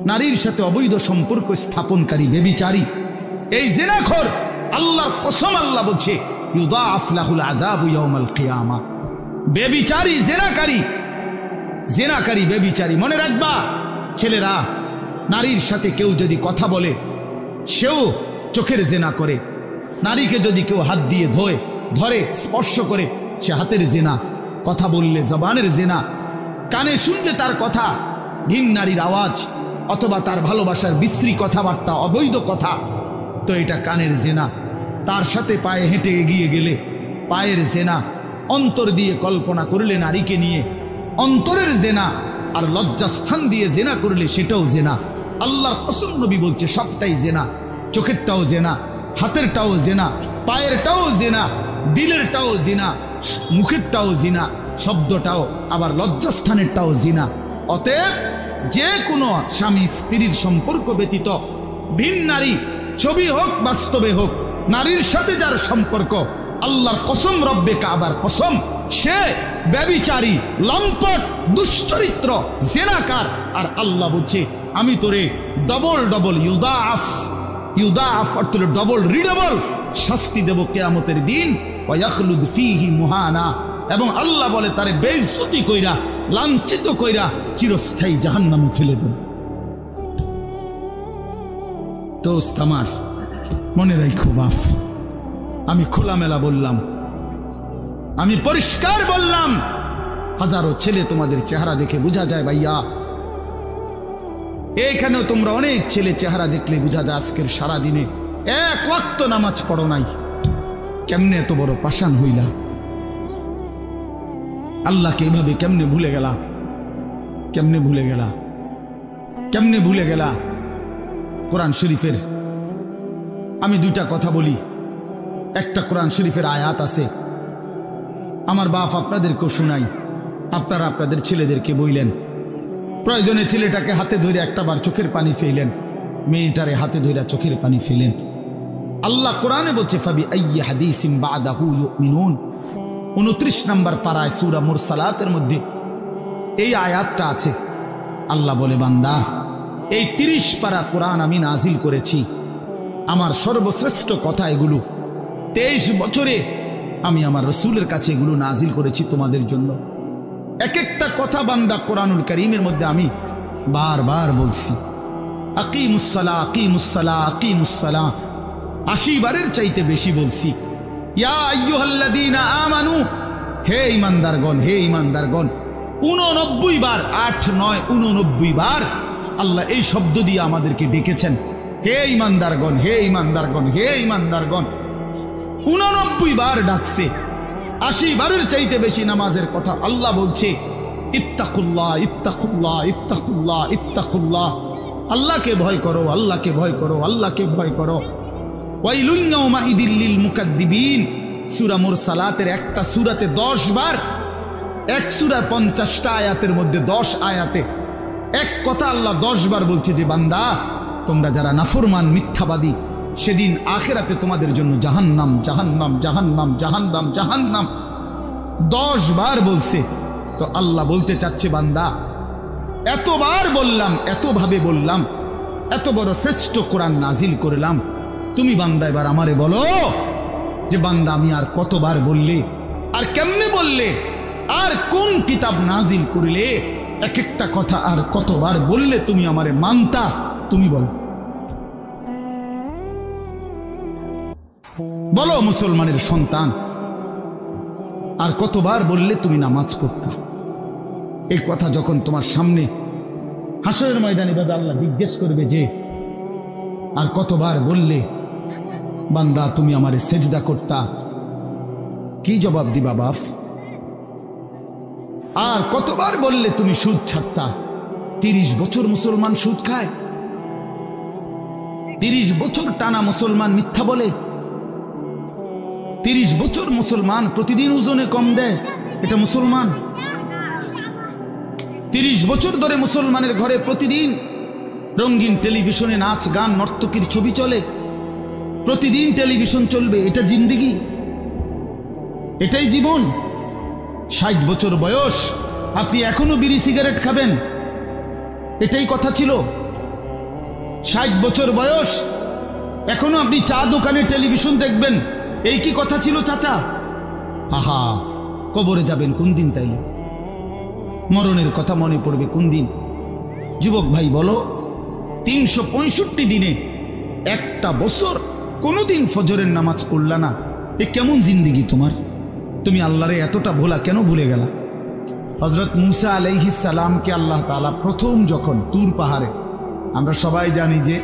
নারীর সাথে অবৈধ সম্পর্ক স্থাপনকারী ব্যভিচারী, এই জিনাখোর, আল্লাহর কসম আল্লাহ বলছে ইউদাআফ লাহুল আযাবু ইয়াউমাল কিয়ামা। ব্যভিচারী, জিনাকারী ব্যভিচারী। মনে রাখবা ছেলেরা, নারীর সাথে কেউ যদি কথা বলে সেও চোখের জিনা করে। নারীকে যদি কেউ হাত দিয়ে ধরে স্পর্শ করে সে হাতের জিনা। কথা বললে জবানের জিনা, কানে শুনলে তার কথা ভিন নারীর আওয়াজ অথবা তার ভালোবাসার বিশ্রী কথাবার্তা, অবৈধ কথা, তো এটা কানের জিনা। তার সাথে পায়ে হেঁটে এগিয়ে গেলে পায়ের জিনা। অন্তর দিয়ে কল্পনা করলে নারীকে নিয়ে অন্তরের জিনা। আর লজ্জাস্থান দিয়ে জিনা করলে সেটাও জিনা। আল্লাহর কসম নবী বলছে সবটাই জিনা। চোখেরটাও জিনা, হাতেরটাও জিনা, পায়েরটাও জিনা, দিলেরটাও জিনা, মুখেরটাও জিনা, শব্দটাও আবার লজ্জাস্থানেরটাও জিনা। অতএব যে কোনো স্বামী স্ত্রীর সম্পর্ক ব্যতীত ভিন নারী, ছবি হোক বাস্তবে হোক, নারীর সাথে যার সম্পর্ক, আল্লাহর কসম, রব্বে কাবার কসম, সে ব্যভিচারী, লম্পট, দুশ্চরিত্র, জিনাকার। আর আল্লাহ বলছে আমি তোরে ডবল ইউদাআফ অর্থ ডবল রিডবল শাস্তি দেব কিয়ামতের দিন। ওয়ায়াখলুদ ফীহি মুহানা, এবং আল্লাহ বলে তারে বেইজ্জতি কইরা, লাঞ্ছিত কইরা চিরস্থায়ী জাহান্নামে ফেলে দেব। দোস্ত আমার, মনে রাখো বাপ, আমি খোলামেলা বললাম, আমি পরিষ্কার বললাম। হাজারো ছেলে তোমাদের চেহারা দেখে বোঝা যায় ভাইয়া। এইখানেও তোমরা অনেক ছেলে চেহারা দেখলে বোঝা যায় আজকের সারা দিনে এক ওয়াক্ত নামাজ পড়ো নাই। কেমনে এত বড় পাষাণ হইলা? আল্লাহকে এভাবে কেমনে ভুলে গেলা? কেমনে ভুলে গেলা? কোরআন শরীফের আমি দুইটা কথা বলি। একটা কোরআন শরীফের আয়াত আছে, আমার বাপ আপনাদেরকেও শুনাই, আপনারা আপনাদের ছেলেদেরকে বইলেন। প্রয়োজনে ছেলেটাকে হাতে ধরে একটাবার চোখের পানি ফেলেন, মেয়েটারে হাতে ধরে চোখের পানি ফেলেন। আল্লাহ কোরআনে বলছে ফাবি আইয়ি হাদিসিন বাদাহু ইউমিনুন। 29 নম্বর পারায় সূরা মুরসালাতের মধ্যে এই আয়াতটা আছে। আল্লাহ বলে বান্দা, এই 30 পারা কোরআন আমি নাজিল করেছি, আমার সর্বশ্রেষ্ঠ কথা এগুলো। 23 বছরে আমি আমার রাসূলের কাছে এগুলো নাজিল করেছি তোমাদের জন্য। এক একটা কথা বান্দা কোরআনুল কারীমের মধ্যে আমি বারবার বলছি, আকিমুসসালাহ আকিমুসসালাহ আকিমুসসালাহ 80 বারের চাইতে বেশি বলছি। ইয়া আইয়ুহাল্লাযীনা আমানু, হে ঈমানদারগণ, হে ঈমানদারগণ। 89 বার, 8 9 89 বার আল্লাহ এই শব্দ দিয়ে আমাদেরকে ডেকেছেন, হে ঈমানদারগণ, হে ঈমানদারগণ, হে ঈমানদারগণ। 89 বার ডাকছে। 80 বারের চাইতে বেশি নামাজের কথা আল্লাহ বলছে ইত্তাকুল্লাহ ইত্তাকুল্লাহ ইত্তাকুল্লাহ ইত্তাকুল্লাহ। আল্লাহকে ভয় করো, আল্লাহকে ভয় করো, আল্লাহকে ভয় করো। ওয়াইলুন ইয়াউমাইদিল লিল মুকাদ্দিবিন, সূরা মুরসালাতের একটা সূরাতে 10 বার, এক সূরার 50টা আয়াতের মধ্যে 10 আয়াতে এক কথা আল্লাহ 10 বার বলছে যে বান্দা তোমরা যারা নাফরমান, মিথ্যাবাদী, সেদিন আখিরাতে তোমাদের জন্য জাহান্নাম, জাহান্নাম, জাহান্নাম, জাহান্নাম, জাহান্নাম 10 বার বলছে। তো আল্লাহ বলতে চাচ্ছে বান্দা, এতবার বললাম, এতভাবে বললাম, এত বড় শ্রেষ্ঠ কোরআন নাজিল করলাম, তুমি বান্দা এবার আমারে বলো যে বান্দা আমি আর কতবার বললে, আর কেমনে বললে, আর কোন কিতাব নাজিল করলে, এক একটা কথা আর কতবার বললে তুমি আমারে মানতা, তুমি বলো। বলো মুসলমানের সন্তান, আর কতবার বললে তুমি নামাজ পড়তা? এই কথা যখন তোমার সামনে হাসরের ময়দানে ভাবে আল্লাহ জিজ্ঞেস করবে যে আর কতবার বললে বান্দা তুমি আমারে সেজদা করতা, কি জবাব দিবা বাপ? আর কতবার বললে তুমি সুদ ছাড়তা? 30 বছর মুসলমান সুদ খায়, 30 বছর টানা মুসলমান মিথ্যা বলে, 30 বছর মুসলমান প্রতিদিন ওজনে কম দেয়, এটা মুসলমান? 30 বছর ধরে মুসলমানের ঘরে প্রতিদিন রঙিন টেলিভিশনে নাচ গান নর্তকীর ছবি চলে, প্রতিদিন টেলিভিশন চলবে, এটা জিন্দেগি? এটাই জীবন? 60 বছর বয়স আপনি এখনো বিড়ি সিগারেট খাবেন? এটাই কথা ছিল? 60 বছর বয়স, এখনো আপনি চা দোকানে টেলিভিশন দেখবেন, এই কি কথা ছিল চাচা? আহা, কবরে যাবেন কোন দিন? তাইলে মরণের কথা মনে পড়বে কোন দিন? যুবক ভাই বলো, 365 দিনে একটা বছর কোনোদিন ফজরের নামাজ পড়লা না, এ কেমন জিন্দিগি তোমার? তুমি আল্লাহরে এতটা ভোলা কেন ভুলে গেলা? হযরত মুসা আলাইহিস সালামকে আল্লাহ তাআলা প্রথম যখন তুর পাহাড়ে, আমরা সবাই জানি যে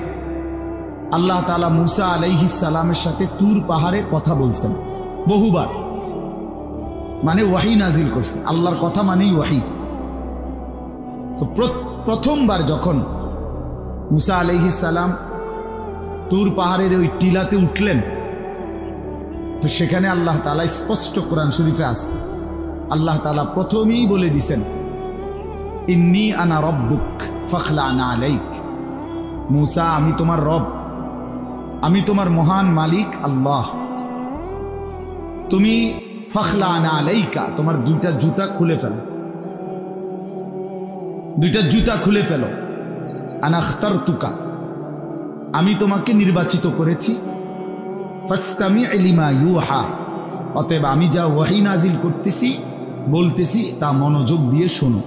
আল্লাহ তাআলা মুসা আলাইহিস সালামের সাথে তুর পাহাড়ে কথা বলছেন বহুবার, মানে ওয়াহি নাজিল করছে। আল্লাহর কথা মানেই ওয়াহি। তো প্রথমবার যখন মুসা আলাইহিস সালাম তুর পাহাড়ের ওই টিলাতে উঠলেন, তো সেখানে আল্লাহ তাআলা স্পষ্ট কোরআন শরীফে আছে, আল্লাহ তাআলা প্রথমেই বলে দিছেন, ইন্নী আনা রব্বুক ফাখলা'না আলাইক। মুসা, আমি তোমার রব, আমি তোমার মহান মালিক আল্লাহ। তুমি ফাখলা'না আলাইকা, তোমার দুইটা জুতা খুলে ফেলো, দুইটা জুতা খুলে ফেলো। আনা আখতারতুকা, আমি তোমাকে নির্বাচিত করেছি। ফাসতামি' লিমা ইউহা, অতএব আমি যা ওয়াহি নাজিল করতেছি বলতেছি তা মনোযোগ দিয়ে শোনো।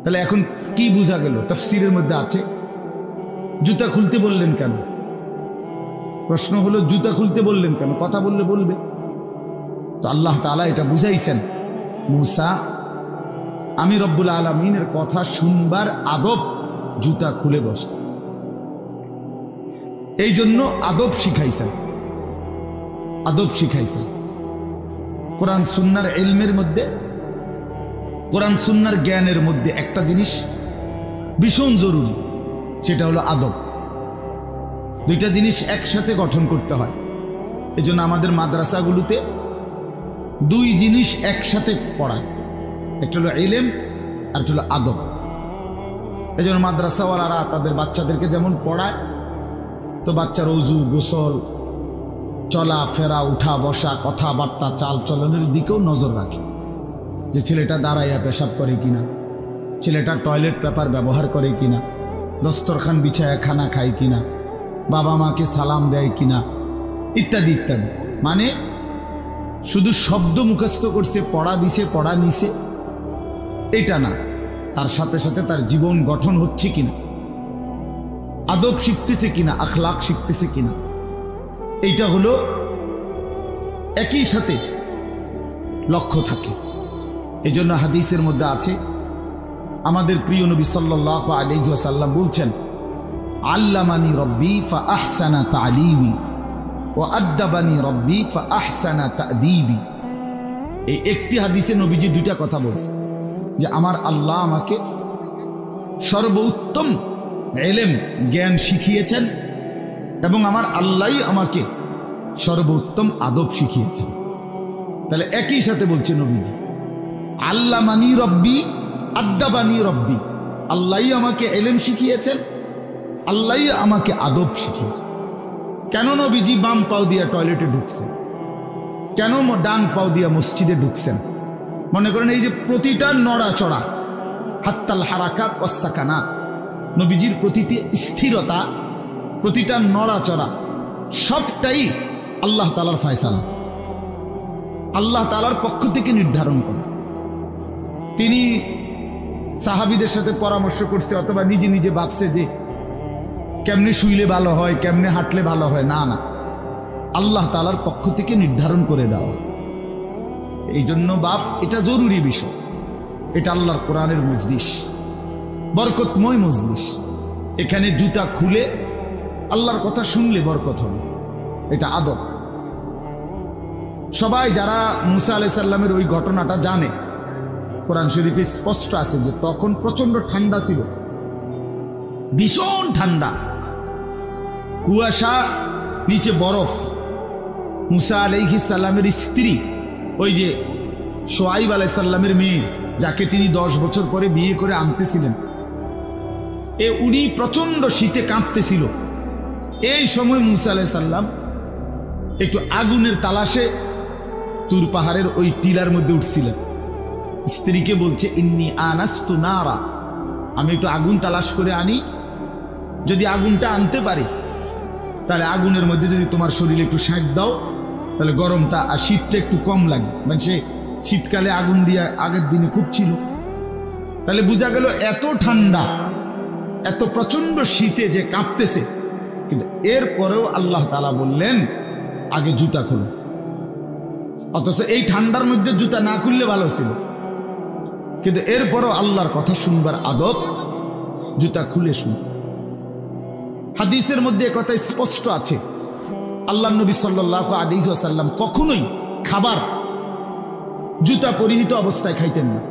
তাহলে এখন কি বোঝা গেল? তাফসীরের মধ্যে আছে জুতা খুলতে বললেন কেন? প্রশ্ন হলো জুতা খুলতে বললেন কেন? কথা বললে বলবে। তো আল্লাহ তাআলা এটা বুঝাইছেন, মুসা, আমি রব্বুল আলামিনের কথা শুনবার আদব জুতা খুলে বস, এই জন্য আদব শিখাইছেন, আদব শিখাইছেন। কোরআন সুন্নাহর ইলমের মধ্যে, কোরআন সুন্নাহর জ্ঞানের মধ্যে একটা জিনিস ভীষণ জরুরি, সেটা হলো আদব। দুইটা জিনিস একসাথে গঠন করতে হয়। এই জন্য আমাদের মাদ্রাসাগুলোতে দুই জিনিস একসাথে পড়ায়, একটা হলো ইলম আর একটা হলো আদব। এই জন্য মাদ্রাসাওয়ালারা তাদের বাচ্চাদেরকে যেমন পড়ায়, তো বাচ্চার ওযু, গোসল, চলা ফেরা, উঠা বসা, কথাবার্তা, চাল চলনের দিকেও নজর রাখে, যে ছেলেটা দাঁড়াইয়া পেশাব করে কিনা, ছেলেটা টয়লেট পেপার ব্যবহার করে কিনা, দস্তরখান বিছায়া খানা খায় কিনা, বাবা মাকে সালাম দেয় কিনা, ইত্যাদি ইত্যাদি। মানে শুধু শব্দ মুখস্থ করছে, পড়া দিছে, পড়া নিছে, এটা না, তার সাথে সাথে তার জীবন গঠন হচ্ছে কিনা, আদব শিখতেছে কিনা, আখলাক শিখতেছে কিনা, এইটা হলো একই সাথে লক্ষ্য থাকে। এই জন্য হাদিসের মধ্যে আছে, আমাদের প্রিয় নবী সাল্লাল্লাহু আলাইহি ওয়াসাল্লাম বলছেন, আল্লামানি রব্বি ফা আহসানা তালিমি ওয়া আদ্দাবানি রব্বি ফা আহসানা তাদিবি। এই একটি হাদিসে নবীজি দুইটা কথা বলছে, যে আমার আল্লাহ আমাকে সর্বোত্তম ইলম জ্ঞান শিখিয়েছেন এবং আমার আল্লাহই আমাকে সর্বোত্তম আদব শিখিয়েছেন। তাহলে একই সাথে বলছে নবীজি, আল্লামানি রব্বি আদ্দাবানি রব্বি, আল্লাহই আমাকে ইলম শিখিয়েছেন, আল্লাহই আমাকে আদব শিখিয়েছেন। কেন নবীজি বাম পাও দিয়া টয়লেটে ঢুকছেন? কেন ডান পাও দিয়া মসজিদে ঢুকছেন? মনে করেন এই যে প্রতিটা নড়াচড়া, হাত্তাল হারাকাত ওয়াস সাকানাত, নবীজির প্রতিটি স্থিরতা, প্রতিটা নড়াচড়া সবটাই আল্লাহ তাআলার ফয়সালা, আল্লাহ তাআলার পক্ষ থেকে নির্ধারণ করে। তিনি সাহাবীদের সাথে পরামর্শ করছে অথবা নিজে নিজে ভাবছে যে কেমনে শুইলে ভালো হয়, কেমনে হাঁটলে ভালো হয়, না না, আল্লাহ তাআলার পক্ষ থেকে নির্ধারণ করে দেওয়া। এই জন্য বাপ, এটা জরুরি বিষয়, এটা আল্লাহর কোরআনের মজলিস, বরকতময় মজলিস। এখানে জুতা খুলে আল্লাহর কথা শুনলে বরকত হবে, এটা আদব। সবাই যারা মুসা আলাইহিস সালামের ওই ঘটনাটা জানে, কোরআন শরীফে স্পষ্ট আছে যে তখন প্রচন্ড ঠান্ডা ছিল, ভীষণ ঠান্ডা, কুয়াশা, নিচে বরফ। মুসা আলাইহিস সালামের স্ত্রী, ওই যে শুআয়ব আলাইহিস সালামের মেয়ে, যাকে তিনি 10 বছর পরে বিয়ে করে আনতেছিলেন, উনি প্রচন্ড শীতে কাঁপতেছিল। এই সময় মুসা আলাইহিস সালাম একটু আগুনের তালাশে তুর পাহাড়ের ওই টিলার মধ্যে উঠছিলেন। স্ত্রীকে বলছে, ইন্নী আনাস্তু নারা, আমি একটু আগুন তালাশ করে আনি, যদি আগুনটা আনতে পারি তাহলে আগুনের মধ্যে যদি তোমার শরীরে একটু সেঁক দাও তাহলে গরমটা আর শীতটা একটু কম লাগবে। মানে সে শীতকালে আগুন দিয়ে আগের দিনে খুব ছিল, তাহলে বোঝা গেল এত ঠান্ডা, এত প্রচন্ড শীতে যে কাঁপতেছে, কিন্তু এরপরেও আল্লাহ তাআলা বললেন আগে জুতা খুলো। অথচ এই ঠান্ডার মধ্যে জুতা না খুললে ভালো ছিল, কিন্তু এরপরও আল্লাহর কথা শুনবার আদব, জুতা খুলে শুন। হাদিসের মধ্যে কথা স্পষ্ট আছে, আল্লাহ নবী সাল্লাল্লাহু আলাইহি ওয়াসাল্লাম কখনোই খাবার জুতা পরিহিত অবস্থায় খাইতেন না।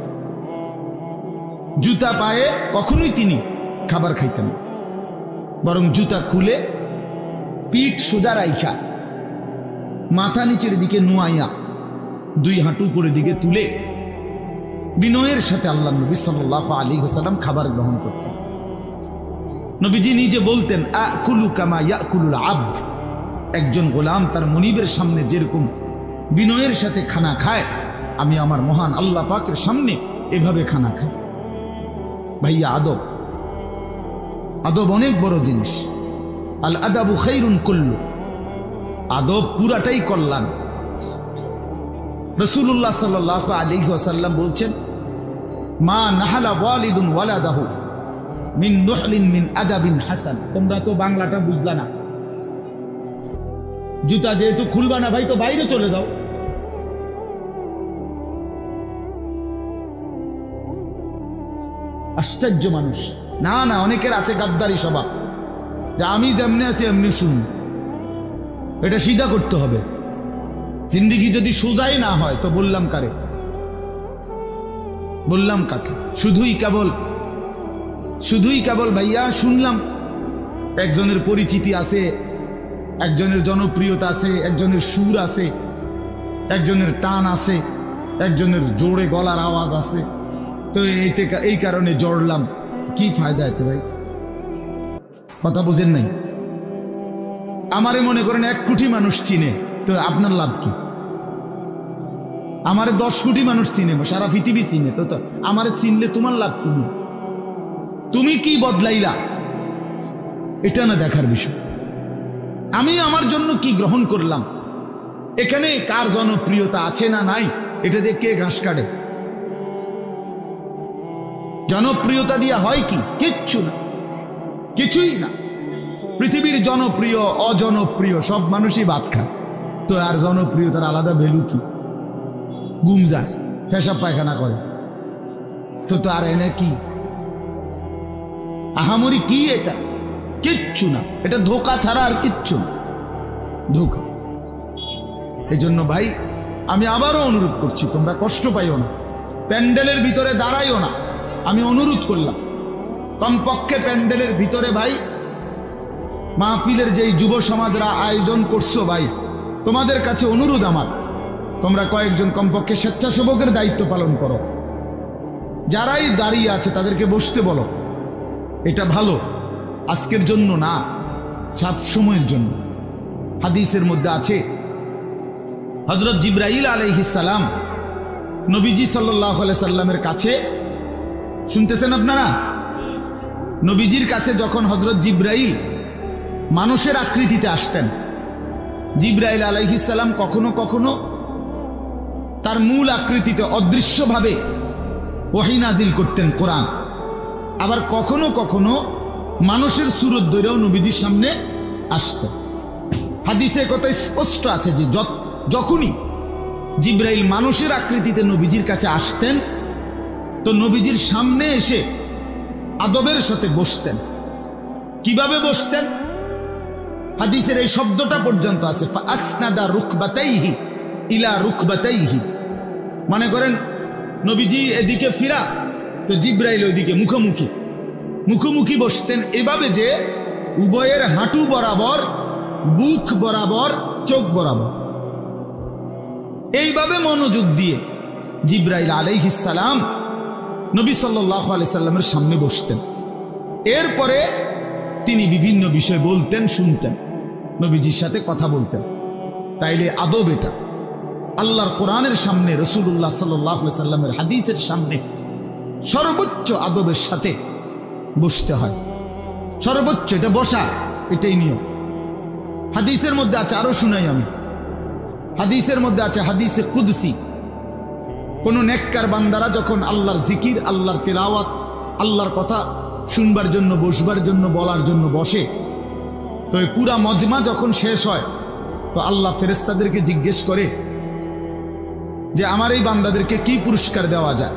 জুতা পায়ে কখনোই তিনি খাবার খাইতেন না, বরং জুতা খুলে পিঠ সোজা রাইখা মাথা নিচের দিকে নুয়াইয়া দুই হাঁটু উপরের দিকে তুলে বিনয়ের সাথে আল্লাহ নবী সাল্লাল্লাহু আলাইহি ওয়াসাল্লাম খাবার গ্রহণ করতেন। নবীজি নিজে বলতেন, আকুলু কামা ইয়াকুলুল আবদ, একজন গোলাম তার মনিবের সামনে যেরকম বিনয়ের সাথে খানা খায়, আমি আমার মহান আল্লাহ পাকের সামনে এভাবে খানা খাই। ভাইয়া, আদব, আদব অনেক বড় জিনিস। আল আদাবু খাইরুন কুল্লু, আদব পুরাটাই কল্যাণ। রাসূলুল্লাহ সাল্লাল্লাহু আলাইহি ওয়াসাল্লাম বলছেন, মা নাহালা ওয়ালিদুন ওয়ালাদাহু মিন নুহলিন মিন আদাবিন হাসান। তোমরা তো বাংলাটা বুঝলা না, জুতা যেহেতু খুলবা না ভাই, তো বাইরে চলে যাও। আশ্চর্য মানুষ। না না, অনেকের আছে গাদ্দারি স্বভাব, যে আমি যেমনি আছি এমনি শুন। এটা সিধা করতে হবে। জিন্দিগি যদি সোজাই না হয় তো বললাম কারে, বললাম কাকে? শুধুই কেবল ভাইয়া শুনলাম একজনের পরিচিতি আছে, একজনের জনপ্রিয়তা আছে, একজনের সুর আছে, একজনের টান আছে, একজনের জোরে গলার আওয়াজ আছে, তো এই কারণে জড়লাম। কি ফায়দা এতে ভাই? কথা বুঝেন নাই? আমারে মনে করেন 1 কোটি মানুষ চিনে, তো আপনার লাভ কি? আমারে 10 কোটি মানুষ চিনে, সারা পৃথিবী চিনে, তো আমারে চিনলে তোমার লাভ কি? তুমি কি বদলাইলা এটা না দেখার বিষয়। আমি আমার জন্য কি গ্রহণ করলাম, এখানে কার জনপ্রিয়তা আছে না নাই, এটা দিয়ে কে ঘাস কাটে? জনপ্রিয়তা দিয়া হয় কি? কিচ্ছু না, কিছুই না। পৃথিবীর জনপ্রিয় অজনপ্রিয় সব মানুষই ভাত খায়, তো আর জনপ্রিয়তার আলাদা ভ্যালু কি? ঘুম যায়, পেশাব পায়খানা করে, তো আর এনে কি আহামরি কি? এটা কিচ্ছু না, এটা ধোঁকা ছাড়া আর কিচ্ছু না, ধোঁকা। এই জন্য ভাই আমি আবারও অনুরোধ করছি, তোমরা কষ্ট পাইও না, প্যান্ডেলের ভিতরে দাঁড়াইও না। আমি অনুরোধ করলাম, কমপক্ষে প্যান্ডেলের ভিতরে ভাই মাহফিলের যেই যুব সমাজরা আয়োজন করছো ভাই, তোমাদের কাছে অনুরোধ আমার, তোমরা কয়েকজন কমপক্ষে স্বেচ্ছাসেবকের দায়িত্ব পালন করো। যারাই দাঁড়িয়ে আছে তাদেরকে বসতে বলো। এটা ভালো, আজকের জন্য না, সব সময়ের জন্য। হাদিসের মধ্যে আছে, হযরত জিবরাইল আলাইহিস সালাম নবীজি সাল্লাল্লাহু আলাইহি সাল্লামের কাছে, শুনতেছেন আপনারা? নবীজির কাছে যখন হযরত জিবরাইল মানুষের আকৃতিতে আসতেন, জিবরাইল আলাইহিস সালাম কখনো কখনো তার মূল আকৃতিতে অদৃশ্যভাবে ওহী নাজিল করতেন, কোরআন। আবার কখনো কখনো মানুষের সুরত ধরেও নবীজির সামনে আসতেন। হাদিসে কথা স্পষ্ট আছে যে যখনই জিবরাইল মানুষের আকৃতিতে নবীজির কাছে আসতেন, তো নবীজির সামনে এসে আদবের সাথে বসতেন। কিভাবে বসতেন? হাদিসের এই শব্দটা পর্যন্ত আছে, ফাসনাদা রুকবাতাইহি ইলা রুকবাতাইহি। মনে করেন নবীজি এদিকে ফিরা, তো জিবরাইল ওইদিকে মুখোমুখি বসতেন, এভাবে যে উভয়ের হাঁটু বরাবর, বুক বরাবর, চোখ বরাবর, এইভাবে মনোযোগ দিয়ে জিবরাইল আলাইহিস সালাম নবী সাল্লাল্লাহু আলাইহি সাল্লামের সামনে বসতেন। এরপরে তিনি বিভিন্ন বিষয় বলতেন, শুনতেন, নবীজির সাথে কথা বলতেন। তাইলে আদব এটা। আল্লাহর কোরআনের সামনে, রাসূলুল্লাহ সাল্লাল্লাহু আলাইহি সাল্লামের হাদিসের সামনে সর্বোচ্চ আদবের সাথে বসতে হয়, সর্বোচ্চ এটা বসা, এটাই নিয়ম। হাদিসের মধ্যে আছে, আরো শুনাই আমি, হাদিসের মধ্যে আছে, হাদিসে কুদসি, কোন নেককার বান্দারা যখন আল্লাহর জিকির, আল্লাহর তিলাওয়াত, আল্লাহর কথা শুনবার জন্য, বসবার জন্য, বলার জন্য বসে, তো এই পুরা মজমা যখন শেষ হয় তো আল্লাহ ফেরেশতাদেরকে জিজ্ঞেস করে যে আমার এই বান্দাদেরকে কি পুরস্কার দেওয়া যায়।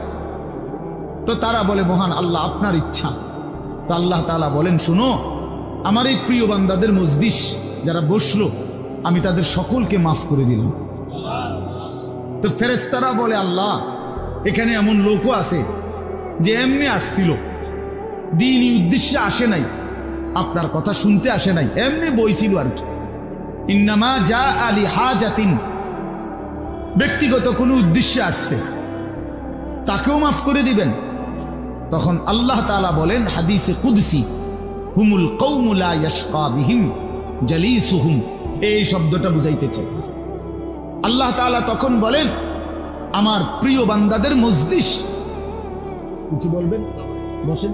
তো তারা বলে মহান আল্লাহ আপনার ইচ্ছা। তো আল্লাহ তাআলা বলেন শুনো, আমার এই প্রিয় বান্দাদের মজলিস যারা বসলো আমি তাদের সকলকে মাফ করে দিলাম। তো ফেরেশতারা বলে আল্লাহ এখানে এমন লোকও আছে যে এমনি আসছিল, দ্বীনি উদ্দেশ্যে আসে নাই, আপনার কথা শুনতে আসে নাই, এমনি বইছিল আর কি, ইন্নামা জা আলি হাজাতিন, ব্যক্তিগত কোনো উদ্দেশ্যে আসছে, তাকেও মাফ করে দিবেন। তখন আল্লাহ তাআলা বলেন হাদিসে কুদসি, হুমুল কওমু লা ইয়াশকা বিহিম জালিসুহুম, এই শব্দটা বুঝাইতেছে। আল্লাহ তাআলা তখন বলেন আমার প্রিয় বান্দাদের মজলিস, কি বলবেন, বসেন,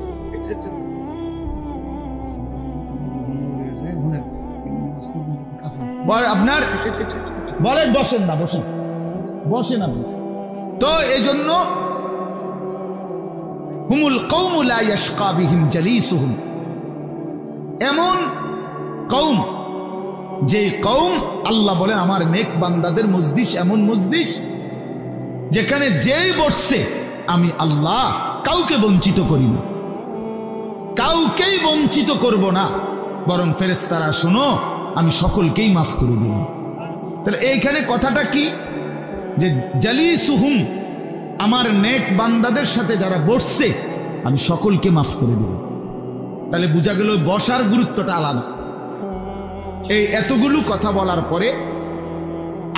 আপনার বলেন বসেন না, বসেন, বসেন আপনি। তো এই জন্য হুমুল কওমু লা ইয়াশকা বিহিম জালিসুহুম, এমন কওম, যে কওম আল্লাহ বলেন আমার নেক বান্দাদের মজলিস এমন মজলিস যেখানে যেই বসছে আমি আল্লাহ কাউকে বঞ্চিত করি না, কাউকেই বঞ্চিত করব না, বরং ফেরেশতারা শোনো আমি সকলকেই মাফ করে দিলাম। তাহলে এইখানে কথাটা কি, যে জালিসুহুম, আমার নেক বান্দাদের সাথে যারা বসছে আমি সকলকে মাফ করে দিলাম। তাহলে বোঝা গেল বসার গুরুত্বটা আলাদা। এই এতগুলো কথা বলার পরে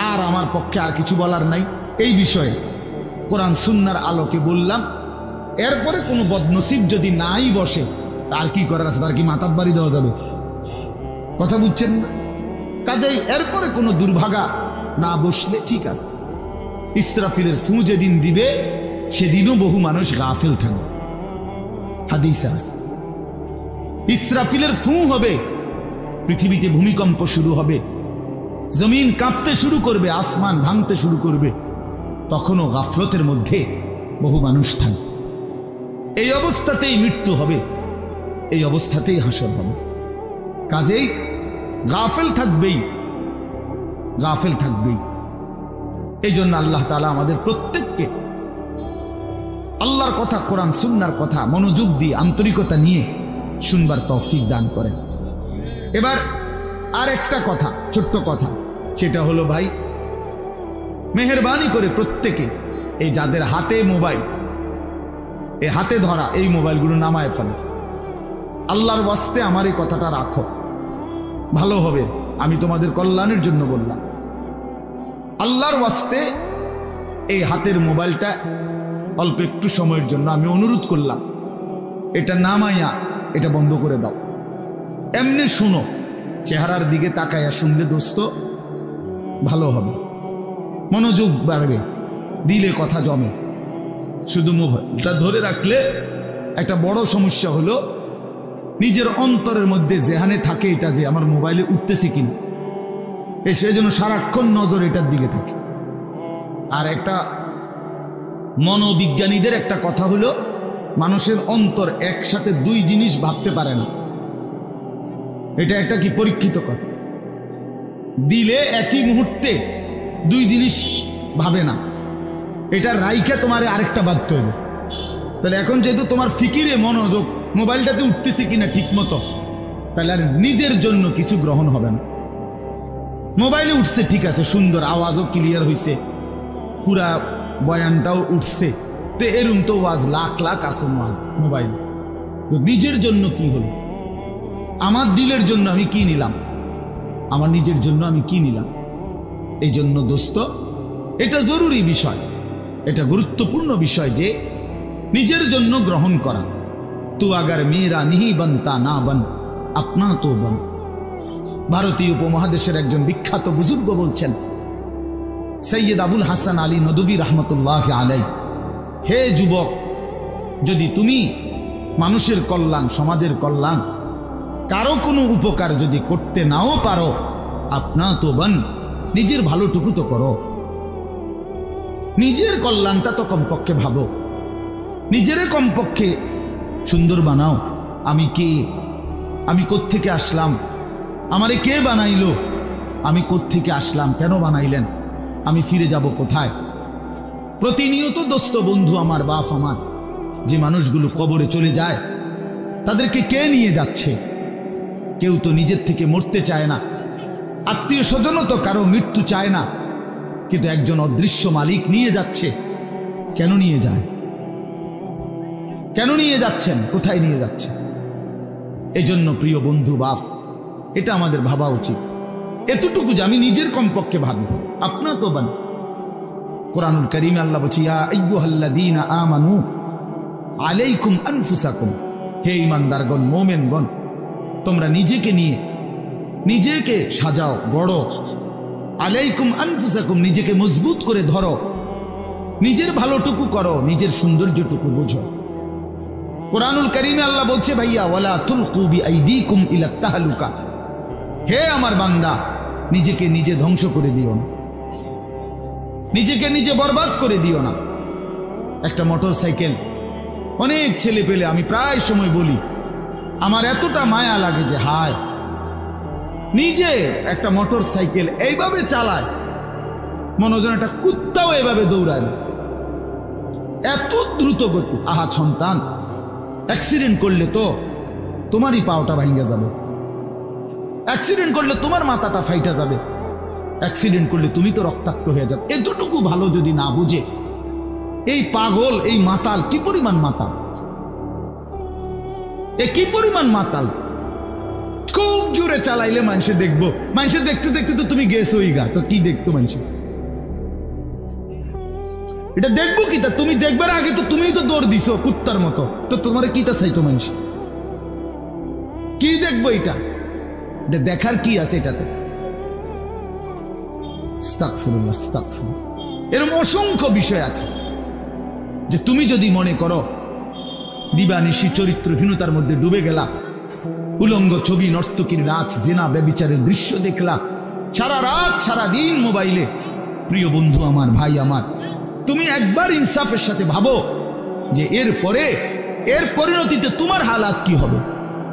আর আমার পক্ষে আর কিছু বলার নাই এই বিষয়ে, কোরআন সুন্নাহর আলোকে বললাম। এরপরে কোনো বদনসিব যদি নাই বসে তার কি করার আছে, তার কি মাথার বাড়ি দেওয়া যাবে? কথা বুঝছেন না? কাজেই এরপরে কোনো দুর্ভাগা না বসলে ঠিক আছে। ইসরাফিলের ফু যেদিন দিবে সেদিনও বহু মানুষ গাফেল থাকবে, হাদিসে আছে। ইসরাফিলের ফু হবে, পৃথিবীতে ভূমিকম্প শুরু হবে, জমিন কাঁপতে শুরু করবে, আসমান ভাঙতে শুরু করবে, তখনও গাফলতের মধ্যে বহু মানুষ থাকবে। এই অবস্থাতেই মৃত্যু হবে, এই অবস্থাতেই হাসর হবে। কাজেই গাফেল থাকবেই, গাফেল থাকবেই। এই জন্য আল্লাহ তাআলা আমাদের প্রত্যেককে আল্লাহর কথা, কোরআন সুন্নাহর কথা মনোযোগ দিয়ে আন্তরিকতা নিয়ে শুনবার তৌফিক দান করেন। এবার আর একটা কথা, ছোট্ট কথা, সেটা হলো ভাই মেহেরবানি করে প্রত্যেকে এই যাদের হাতে মোবাইল, এই হাতে ধরা এই মোবাইলগুলো নামায় ফেলো। আল্লাহর ওয়াস্তে আমার এই কথাটা রাখো, ভালো হবে, আমি তোমাদের কল্যাণের জন্য বললাম। আল্লাহর ওয়াস্তে এই হাতের মোবাইলটা অল্প একটু সময়ের জন্য আমি অনুরোধ করলাম, এটা নামাইয়া এটা বন্ধ করে দাও। এমনি শুনো, চেহারার দিকে তাকাইয়া শুনলে দোস্ত ভালো হবে, মনোযোগ বাড়বে, দিলে কথা জমে। শুধু মোবাইলটা ধরে রাখলে একটা বড় সমস্যা হলো নিজের অন্তরের মধ্যে যেখানে থাকে এটা যে আমার মোবাইলে উঠতেছে কিনা, সেই জন্য সারাক্ষণ নজর এটার দিকে থাকে। আর একটা মনোবিজ্ঞানীদের একটা কথা হলো মানুষের অন্তর একসাথে দুই জিনিস ভাবতে পারে না। এটা একটা কি পরীক্ষিত কথা, দিলে একই মুহূর্তে দুই জিনিস ভাবে না, এটা রাইখে তোমার আরেকটা ভাবতে হবে। তাহলে এখন যেহেতু তোমার ফিকিরে মনোযোগ মোবাইলটাতে উঠতেছে কিনা ঠিক মতো, তাহলে আর নিজের জন্য কিছু গ্রহণ হবে না। মোবাইলে উঠছে ঠিক আছে, সুন্দর, আওয়াজও ক্লিয়ার হয়েছে, পুরা বয়ানটাও উঠছে, তো এরম তো ওয়াজ লাখ লাখ আছে মোবাইল। তো নিজের জন্য কি হলো, আমার দিলের জন্য আমি কি নিলাম, আমার নিজের জন্য আমি কি নিলাম? এই জন্য দোস্ত এটা জরুরি বিষয়, এটা গুরুত্বপূর্ণ বিষয় যে নিজের জন্য গ্রহণ করা। তু আগার মেয়েরা নিহি বনতা না বন আপনা তো বন। ভারতীয় উপমহাদেশের একজন বিখ্যাত বুজুর্গ বলছেন, সৈয়দ আবুল হাসান আলী নদভী রহমতুল্লাহ আলাই, হে যুবক, যদি তুমি মানুষের কল্যাণ, সমাজের কল্যাণ, কারো কোনো উপকার যদি করতে নাও পারো, আপনা তো বান, নিজের ভালোটুকু তো করো, নিজের কল্যাণটা তো কমপক্ষে ভাবো, নিজেরে কমপক্ষে সুন্দর বানাও। আমি কে, আমি কোত্থেকে আসলাম, আমারে কে বানাইলো, আমি কোত্থেকে আসলাম, কেন বানাইলেন, আমি ফিরে যাব কোথায়। প্রতিনিয়ত দোস্ত বন্ধু আমার, বাপ আমার, যে মানুষগুলো কবরে চলে যায় তাদেরকে কে নিয়ে যাচ্ছে? কেউ তো নিজের থেকে মরতে চায় না, আত্মীয় স্বজনও তো কারো মৃত্যু চায় না, কিন্তু একজন অদৃশ্য মালিক নিয়ে যাচ্ছে। কেন নিয়ে যায়? কেন নিয়ে যাচ্ছেন? কোথায় নিয়ে যাচ্ছে? এজন্য প্রিয় বন্ধু, বাপ, এটা আমাদের ভাবা উচিত। এতটুকু যে আমি নিজের কমপক্ষে ভাবি, আপনা তো বান। কোরআনুল কারীমে আল্লাহ বলছে, ইয়া আইয়ুহাল্লাযীনা আমানু আলাইকুম আনফুসাকুম, হে ঈমানদারগণ, মুমিনগণ, তোমরা নিজেকে নিয়ে নিজেকে সাজাও, গড়ো। আলাইকুম আনফুসাকুম, নিজেকে মজবুত করে ধরো, নিজের ভালোটুকু করো, নিজের সৌন্দর্যটুকু বুঝো। কোরআনুল কারীমে আল্লাহ বলছে, ভাইয়া ওয়ালা তুলকু বিআইদিকুম ইলা তাহলুকা, হে আমার বান্দা, নিজেকে নিজে ধ্বংস করে দিও না, নিজেকে নিজে বরবাদ করে দিও না। একটা মোটর সাইকেল, অনেক ছেলে পেলে, আমি প্রায় সময় বলি, আমার এতটা মায়া লাগে যে হায়, নিজে একটা মোটর সাইকেল এইভাবে চালায়, মনে হয় একটা কুত্তাও এভাবে দৌড়ায় না, এত দ্রুত গতি। আহা সন্তান, অ্যাক্সিডেন্ট করলে তো তোমারই পাওটা ভাঙ্গে যাবে, অ্যাক্সিডেন্ট করলে তোমার মাথাটা ফাইটা যাবে, অ্যাক্সিডেন্ট করলে তুমি তো রক্তাক্ত হয়ে যাবে। এতটুকু ভালো যদি না বুঝে এই পাগল, এই মাতাল, কি পরিমাণ মাতাল, এ কি পরিমাণ মাতাল। খুব জোরে চালাইলে মানুষে দেখবো, মানুষে দেখতে দেখতে তো তুমি গেছো গা, তো কি দেখতো মানুষে? এটা দেখবো কি? তা তুমি দেখবার আগে তো তুমিই তো দৌড় দিছো কুত্তার মতো, তো তোমার কি তা চাইতো মানুষ? কি দেখবো এটা? এটা দেখার কি আছে এটাতে? আস্তাগফিরুল্লাহ, আস্তাগফিরুল্লাহ। এরকম অসংখ্য বিষয় আছে যে তুমি যদি মনে করো দিবানিশি চরিত্রহীনতার মধ্যে ডুবে গেলা, উলঙ্গ ছবি, নর্তকীর নাচ, জেনা, ব্যভিচারের দৃশ্য দেখলা সারা রাত সারা দিন মোবাইলে, প্রিয় বন্ধু আমার, ভাই আমার, তুমি একবার ইনসাফের সাথে ভাবো যে এর পরিণতিতে তোমার হালাত কি হবে।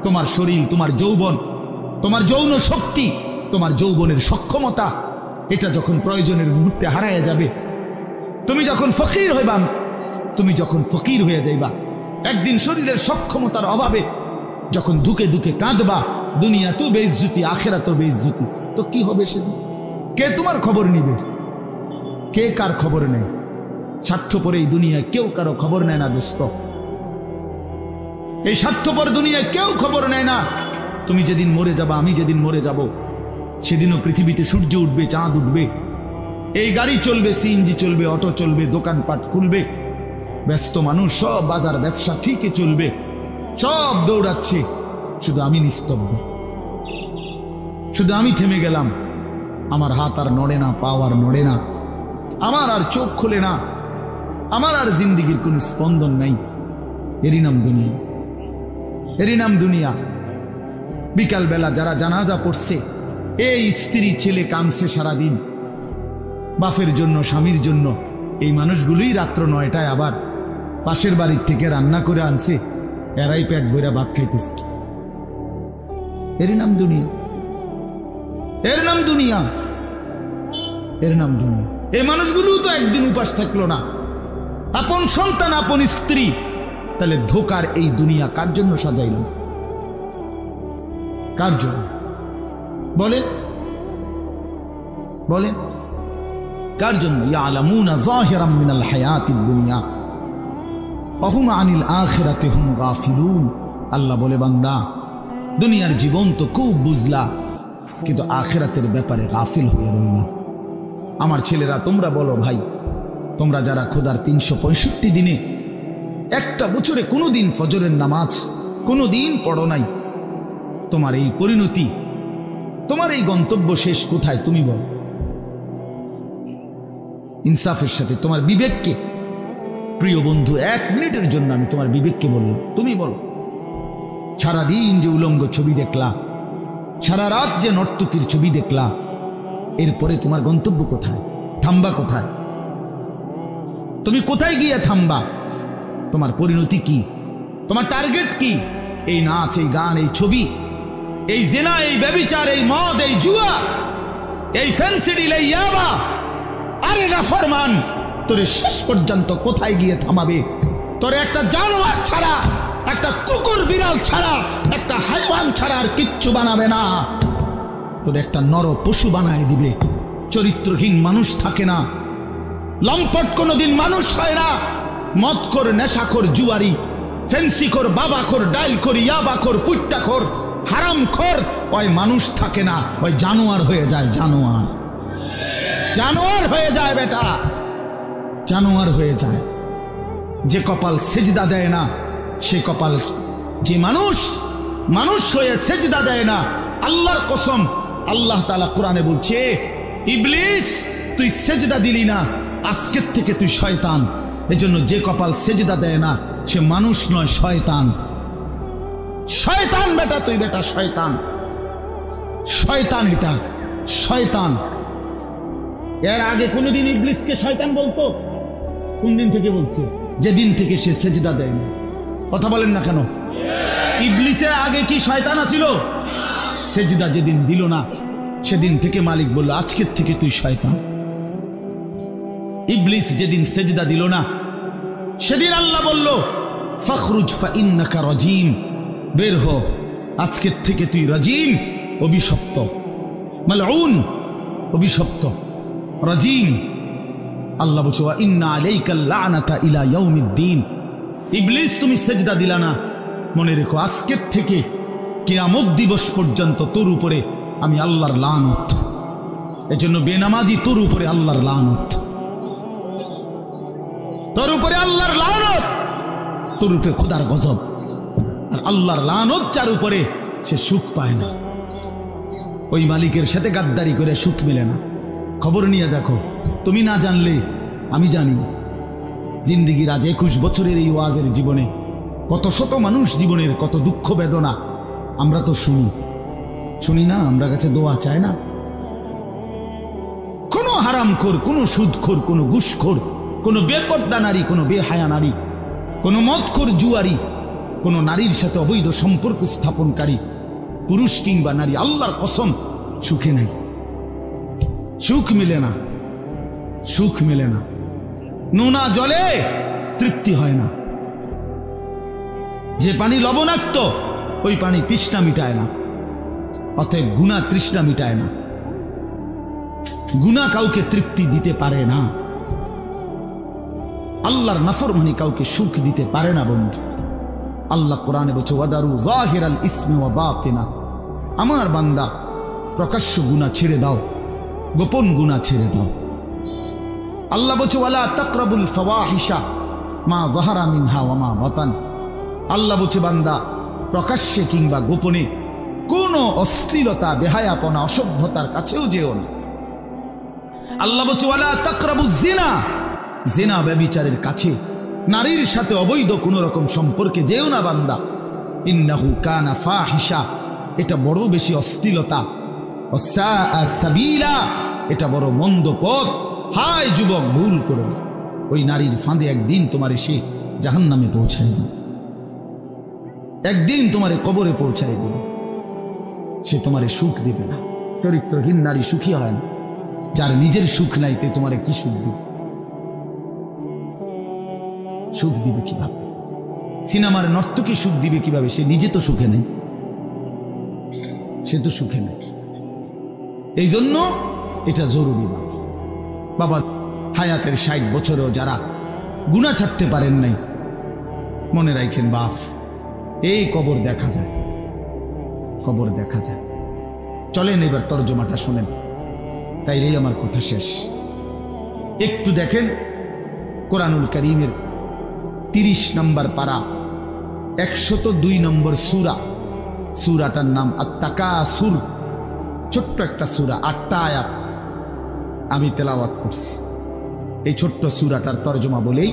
তোমার শরীর, তোমার যৌবন, তোমার যৌন শক্তি, তোমার যৌবনের সক্ষমতা, এটা যখন প্রয়োজনের মুহূর্তে হারায় যাবে, তুমি যখন ফকির হইবা, তুমি যখন ফকির হয়ে যাইবা, একদিন শরীরের সক্ষমতার অভাবে যখন ধুকে ধুকে কাঁদবা, দুনিয়া তো বেইজ্জতি, আখিরাত তো বেইজ্জতি, তো কি হবে সেদিন? কে তোমার খবর নিবে? কে কার খবর নেয়? স্বার্থপর এই দুনিয়ায় কেউ কারো খবর নেয় না দোস্ত, এই স্বার্থপর দুনিয়ায় কেউ খবর নেয় না। তুমি যেদিন মরে যাবা, আমি যেদিন মরে যাব, সেদিনও পৃথিবীতে সূর্য উঠবে, চাঁদ উঠবে, এই গাড়ি চলবে, সিএনজি চলবে, অটো চলবে, দোকানপাট খুলবে, ব্যস্ত মানুষ সব বাজার ব্যবসা ঠিকই চলবে, সব দৌড়াচ্ছে, শুধু আমি নিস্তব্ধ, শুধু আমি থেমে গেলাম। আমার হাত আর নড়ে না, পা আর নড়ে না, আমার আর চোখ খোলে না, আমার আর জিন্দিগির কোন স্পন্দন নাই। এরই নাম দুনিয়া, এরই নাম দুনিয়া। বিকালবেলা যারা জানাজা পড়ছে, এই স্ত্রী ছেলে কাঁদছে সারাদিন বাপের জন্য, স্বামীর জন্য, এই মানুষগুলোই রাত্র 9টায় আবার পাশের বাড়ির থেকে রান্না করে আনছে, এরাই পেট ভরে ভাত খাইতেছে। এরই নাম দুনিয়া, এর নাম দুনিয়া, এর নাম দুনিয়া। এই মানুষগুলো তো একদিন উপাস থাকলো না, আপন সন্তান, আপন স্ত্রী, তাহলে ধোকার এই দুনিয়া কার জন্য সাজাইলাম? কার জন্য বলেন? বলেন কার জন্য? ইয়ালামুনা যাহিরাম মিনাল হায়াতিদ দুনিয়া ওয়া হুম আনিল আখিরাতি হুম গাফিলুন। আল্লাহ বলে, বান্দা, দুনিয়ার জীবন তো খুব বুঝলা, কিন্তু আখিরাতের ব্যাপারে গাফিল হয়ে রইলা। আমার ছেলেরা, তোমরা বলো ভাই, তোমরা যারা খোদার 365 দিনে একটা বছরে কোনোদিন ফজরের নামাজ কোনোদিন পড়ো নাই, তোমার এই পরিণতি, তোমার এই গন্তব্য শেষ কোথায়? তুমি বলো। ইনসাফের সাথে তোমার বিবেককে, প্রিয় বন্ধু, 1 মিনিটের জন্য আমি তোমার বিবেককে বললাম, তুমি বলো সারাদিন যে উলঙ্গ ছবি দেখলা, সারা রাত যে নর্তকীর ছবি দেখলা, এরপরে তোমার গন্তব্য কোথায়? থামবা কোথায়? তুমি কোথায় গিয়ে থামবা? তোমার পরিণতি কি? তোমার টার্গেট কি? এই নাচ, এই গান, এই ছবি, এই জিনা, এই ব্যভিচার, এই মদ, এই জুয়া, এই ফেন্সিডিল, এই ইয়াবা? আরে নাফরমান, তোরে শেষ পর্যন্ত কোথায় গিয়ে থামাবে? তোরে একটা জানোয়ার ছাড়া, একটা কুকুর বিড়াল ছাড়া, একটা হাইওয়ান ছাড়া আর কিচ্ছু বানাবে না। তোরে একটা নর পশু বানায় দিবে। চরিত্রহীন মানুষ থাকে না, লম্পট কোনোদিন মানুষ হয় না। মদখোর, নেশাখোর, জুয়ারি, ফেন্সিখোর, বাবাখোর, ডাইলখোর, ইয়াবাখোর, ফুট্টাখোর, হারামখোর, ওই মানুষ থাকে না, ওই জানোয়ার হয়ে যায়। জানোয়ার, জানোয়ার হয়ে যায় বেটা, জানোয়ার হয়ে যায়। যে কপাল সেজদা দেয় না, সে কপাল, যে মানুষ মানুষ হয়ে সেজদা দেয় না, আল্লাহর কসম, আল্লাহ তাআলা কোরআনে বলছে, ইবলিস তুই সেজদা দিলি না, আজকের থেকে তুই শয়তান। এজন্য যে কপাল সেজদা দেয় না সে মানুষ নয়, শয়তান। শয়তান বেটা, তুই বেটা শয়তান, শয়তান, এটা শয়তান। এর আগে কোনদিন ইবলিসকে শয়তান বলতো? কোন দিন থেকে বলছে? যেদিন থেকে সে সেজদা দেয় না। কথা বলেন না কেন? ইবলিসের আগে কি শয়তান আছিল? সেজদা যেদিন দিল না সেদিন থেকে মালিক বলল, আজকের থেকে তুই শয়তান। ইবলিস যেদিন সেজদা দিল না সেদিন আল্লাহ বলল, ফখরুজ ফাইন্নাকা রাজিম, বের হ, আজকের থেকে তুই রাজিম, অভিশপ্ত, মালউন, অভিশপ্ত, রাজিম। আল্লাহ বলছে, ওয়া ইন্না আলাইকা লানাতা ইলা ইয়াউমিদ্দিন। ইবলিস তুমি সেজদা দিলা না, মনে রেখো আজকের থেকে কিয়ামত দিবস পর্যন্ত তোর উপরে আমি আল্লাহর লানত। এজন্য বেনামাজি তোর উপরে আল্লাহর লানত, তোর উপরে আল্লাহর লানত, তোর উপরে খোদার গজব। আর আল্লাহর লানত যার উপরে, সে সুখ পায় না। ওই মালিকের সাথে গাদ্দারি করে সুখ মিলে না। খবর নিয়ে দেখো, তুমি না জানলে আমি জানি। জিন্দিগির আজ 21 বছরের এই ওয়াজের জীবনে কত শত মানুষ জীবনের কত দুঃখ বেদনা আমরা তো শুনি না? আমরা কাছে দোয়া চায় না? কোন হারামখোর, কোন সুদখোর, কোন ঘুষখোর, কোন বেপর্দা নারী, কোন বেহায়া নারী, কোন মদখোর জুয়ারি, কোন নারীর সাথে অবৈধ সম্পর্ক স্থাপনকারী পুরুষ কিংবা নারী, আল্লাহর কসম সুখে নাই, সুখ মিলে না, সুখ মিলে না। নোনা জলে তৃপ্তি হয় না। যে পানি লবণাক্ত ওই পানি তৃষ্ণা মিটায় না। অতএব গুনাহ তৃষ্ণা মিটায় না, গুনাহ কাউকে তৃপ্তি দিতে পারে না। আল্লাহর নাফরমানি কাউকে সুখ দিতে পারে না বন্ধু। আল্লাহ কোরআনে বলছে, ওয়াদারু যাহিরাল ইসমি ওয়া বাতিনা। আমার বান্দা প্রকাশ্য গুনাহ ছেড়ে দাও, গোপন গুনাহ ছেড়ে দাও। আল্লাহ বলছে, ওয়ালা তাকরাবুল ফাওয়াহিশা মা যাহারা মিনহা ওয়া মা বাতান। আল্লাহ বলছে, বান্দা প্রকাশ্যে কিংবা গোপনে কোন অশ্লীলতা, বেহায়াপনা, অসভ্যতার কাছেও যেও না। আল্লাহ বলছে, ওয়ালা তাকরাবুজ জিনা। জিনা, ব্যভিচারের কাছে, নারীর সাথে অবৈধ কোন রকম সম্পর্কে যেও না বান্দা। ইন্নাহু কানা ফাহিশা, এটা বড় বেশি অশ্লীলতা। ওয়াসাআ সাবিলা, এটা বড় মন্দ পথ। হায় যুবক, ভুল করো না। ওই নারীর ফাঁদে একদিন তোমার সে জাহান্নামে পৌঁছায় দিবে, একদিন তোমারে কবরে পৌঁছায় দিবে। সে তোমারে সুখ দিবে না। চরিত্রহীন নারী সুখী হয় না। যার নিজের সুখ নাই তে তোমারে কি সুখ দিবে? সুখ দিবে কিভাবে? সিনেমার নর্তকী সুখ দিবে কিভাবে? সে নিজে তো সুখে নেই, সে তো সুখে নেই। এই জন্য এটা জরুরি বাবা। হায়াতের 60 বছরেও যারা গুনাহ ছাড়তে পারেন নাই, মনে রাখেন বাপ, এই কবর দেখা যায়, কবর দেখা যায়। চলেন এবার তরজমাটা শোনেন, তাইলেই আমার কথা শেষ। একটু দেখেন কোরআনুল কারীমের 30 নম্বর পারা, 102 নম্বর সূরা। সূরাটার নাম আত-তাকাসুর। ছোট্ট একটা সূরা, 8টা আয়াত আমি তেলাওয়াত করছি। এই ছোট্ট সূরাটার তরজমা বলেই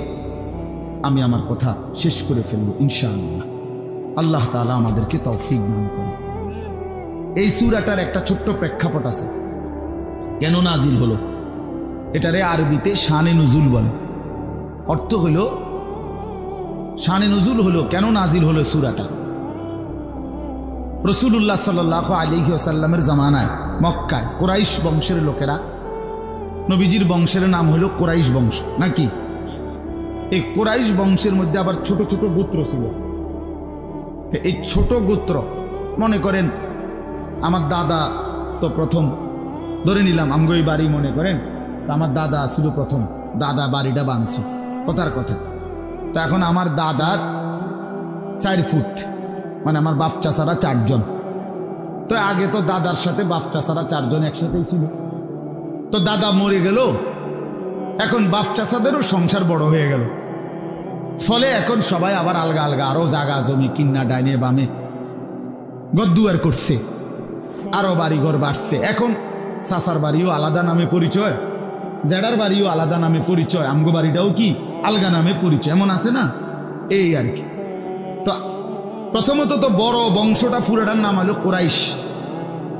আমি আমার কথা শেষ করে ফেলব ইনশাআল্লাহ। আল্লাহ তাআলা আমাদেরকে তৌফিক দান করুন। এই সূরাটার একটা ছোট্ট প্রেক্ষাপট আছে, কেন নাজিল হলো। এটারে আরবিতে শানে নুজুল বলে। অর্থ হইল, শানে নুজুল হলো কেন নাজিল হলো সূরাটা। রাসূলুল্লাহ সাল্লাল্লাহু আলাইহি ওয়াসাল্লামের জামানায় মক্কায় কুরাইশ বংশের লোকেরা, নবীজির বংশের নাম হলো কুরাইশ বংশ নাকি। এই কুরাইশ বংশের মধ্যে আবার ছোট ছোট গোত্র ছিল। এই ছোট গোত্র, মনে করেন আমার দাদা তো প্রথম, ধরে নিলাম আমগো এই বাড়ি, মনে করেন আমার দাদা ছিল প্রথম, দাদা বাড়িটা বাঁধছে, কথার কথা। তো এখন আমার দাদার 4 ফুট, মানে আমার বাপ চাচারা 4 জন। তো আগে তো দাদার সাথে বাপ চাচারা 4 জন একসাথেই ছিল। তো দাদা মরে গেল, এখন বাপ চাচাদেরও সংসার বড় হয়ে গেল, ফলে এখন সবাই আবার আলগা আলগা আরো জায়গা জমি কিন্না ডাইনে বামে গদ্দুয়ার করছে, আরো বাড়িঘর বাড়ছে। এখন চাচার বাড়িও আলাদা নামে পরিচয়, জেডার বাড়িও আলাদা নামে পরিচয়, আমগো বাড়িটাও কি আলগা নামে পরিচয়, এমন আছে না, এই আর কি। তো প্রথমত তো বড় বংশটা পুরাটার নাম হলো কুরাইশ,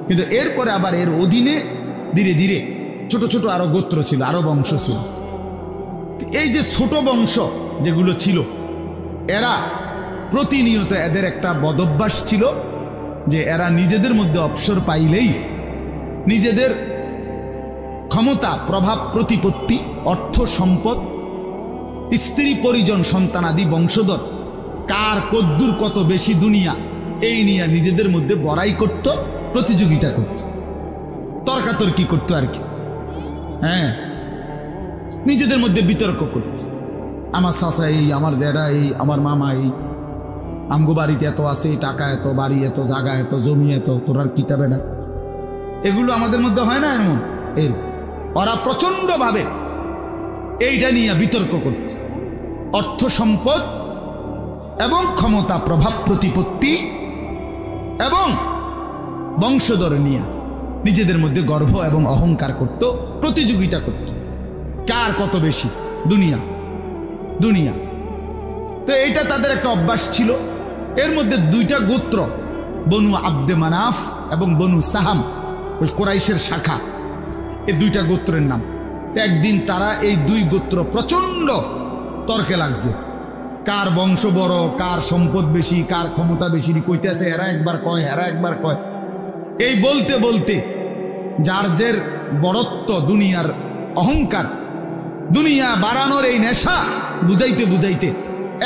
কিন্তু এরপরে আবার এর অধীনে ধীরে ধীরে ছোট ছোট আরো গোত্র ছিল, আরো বংশ ছিল। এই যে ছোট বংশ যেগুলো ছিল, এরা প্রতিনিয়ত এদের একটা বদভ্যাস ছিল যে এরা নিজেদের মধ্যে অবসর পাইলেই নিজেদের ক্ষমতা, প্রভাব, প্রতিপত্তি, অর্থ সম্পদ, স্ত্রী পরিজন, সন্তানাদি, বংশধর, কার কদ্দুর কত বেশি দুনিয়া, এই নিয়ে নিজেদের মধ্যে বড়াই করত, প্রতিযোগিতা করত, তর্কাতর্কি করতো আর কি। হ্যাঁ, নিজেদের মধ্যে বিতর্ক করত। আমার চাচা এই, আমার জেডা এই, আমার মামা এই, আমগো বাড়িতে এত আছে, টাকা এত, বাড়ি এত, জায়গা এত, জমি এত, তোরার কিতাবে না, এগুলো আমাদের মধ্যে হয় না এমন। এর ওরা প্রচন্ড ভাবে এইটা নিয়ে বিতর্ক করত, অর্থ সম্পদ এবং ক্ষমতা, প্রভাব, প্রতিপত্তি এবং বংশধর নিয়ে নিজেদের মধ্যে গর্ব এবং অহংকার করত, প্রতিযোগিতা করত, কার কত বেশি দুনিয়া দুনিয়া। তো এইটা তাদের একটা অভ্যাস ছিল। এর মধ্যে 2টা গোত্র, বনু আব্দে মানাফ এবং বনু সাহাম, ওই কুরাইশের শাখা, এই 2টা গোত্রের নাম। একদিন তারা এই 2 গোত্র প্রচন্ড তর্কে লাগছে, কার বংশ বড়, কার সম্পদ বেশি, কার ক্ষমতা বেশি, কইতেছে এরা একবার কয়, এরা একবার কয়। এই বলতে বলতে যার জের বড়ত্ব, দুনিয়ার অহংকার, দুনিয়া বাড়ানোর এই নেশা বুঝাইতে বুঝাইতে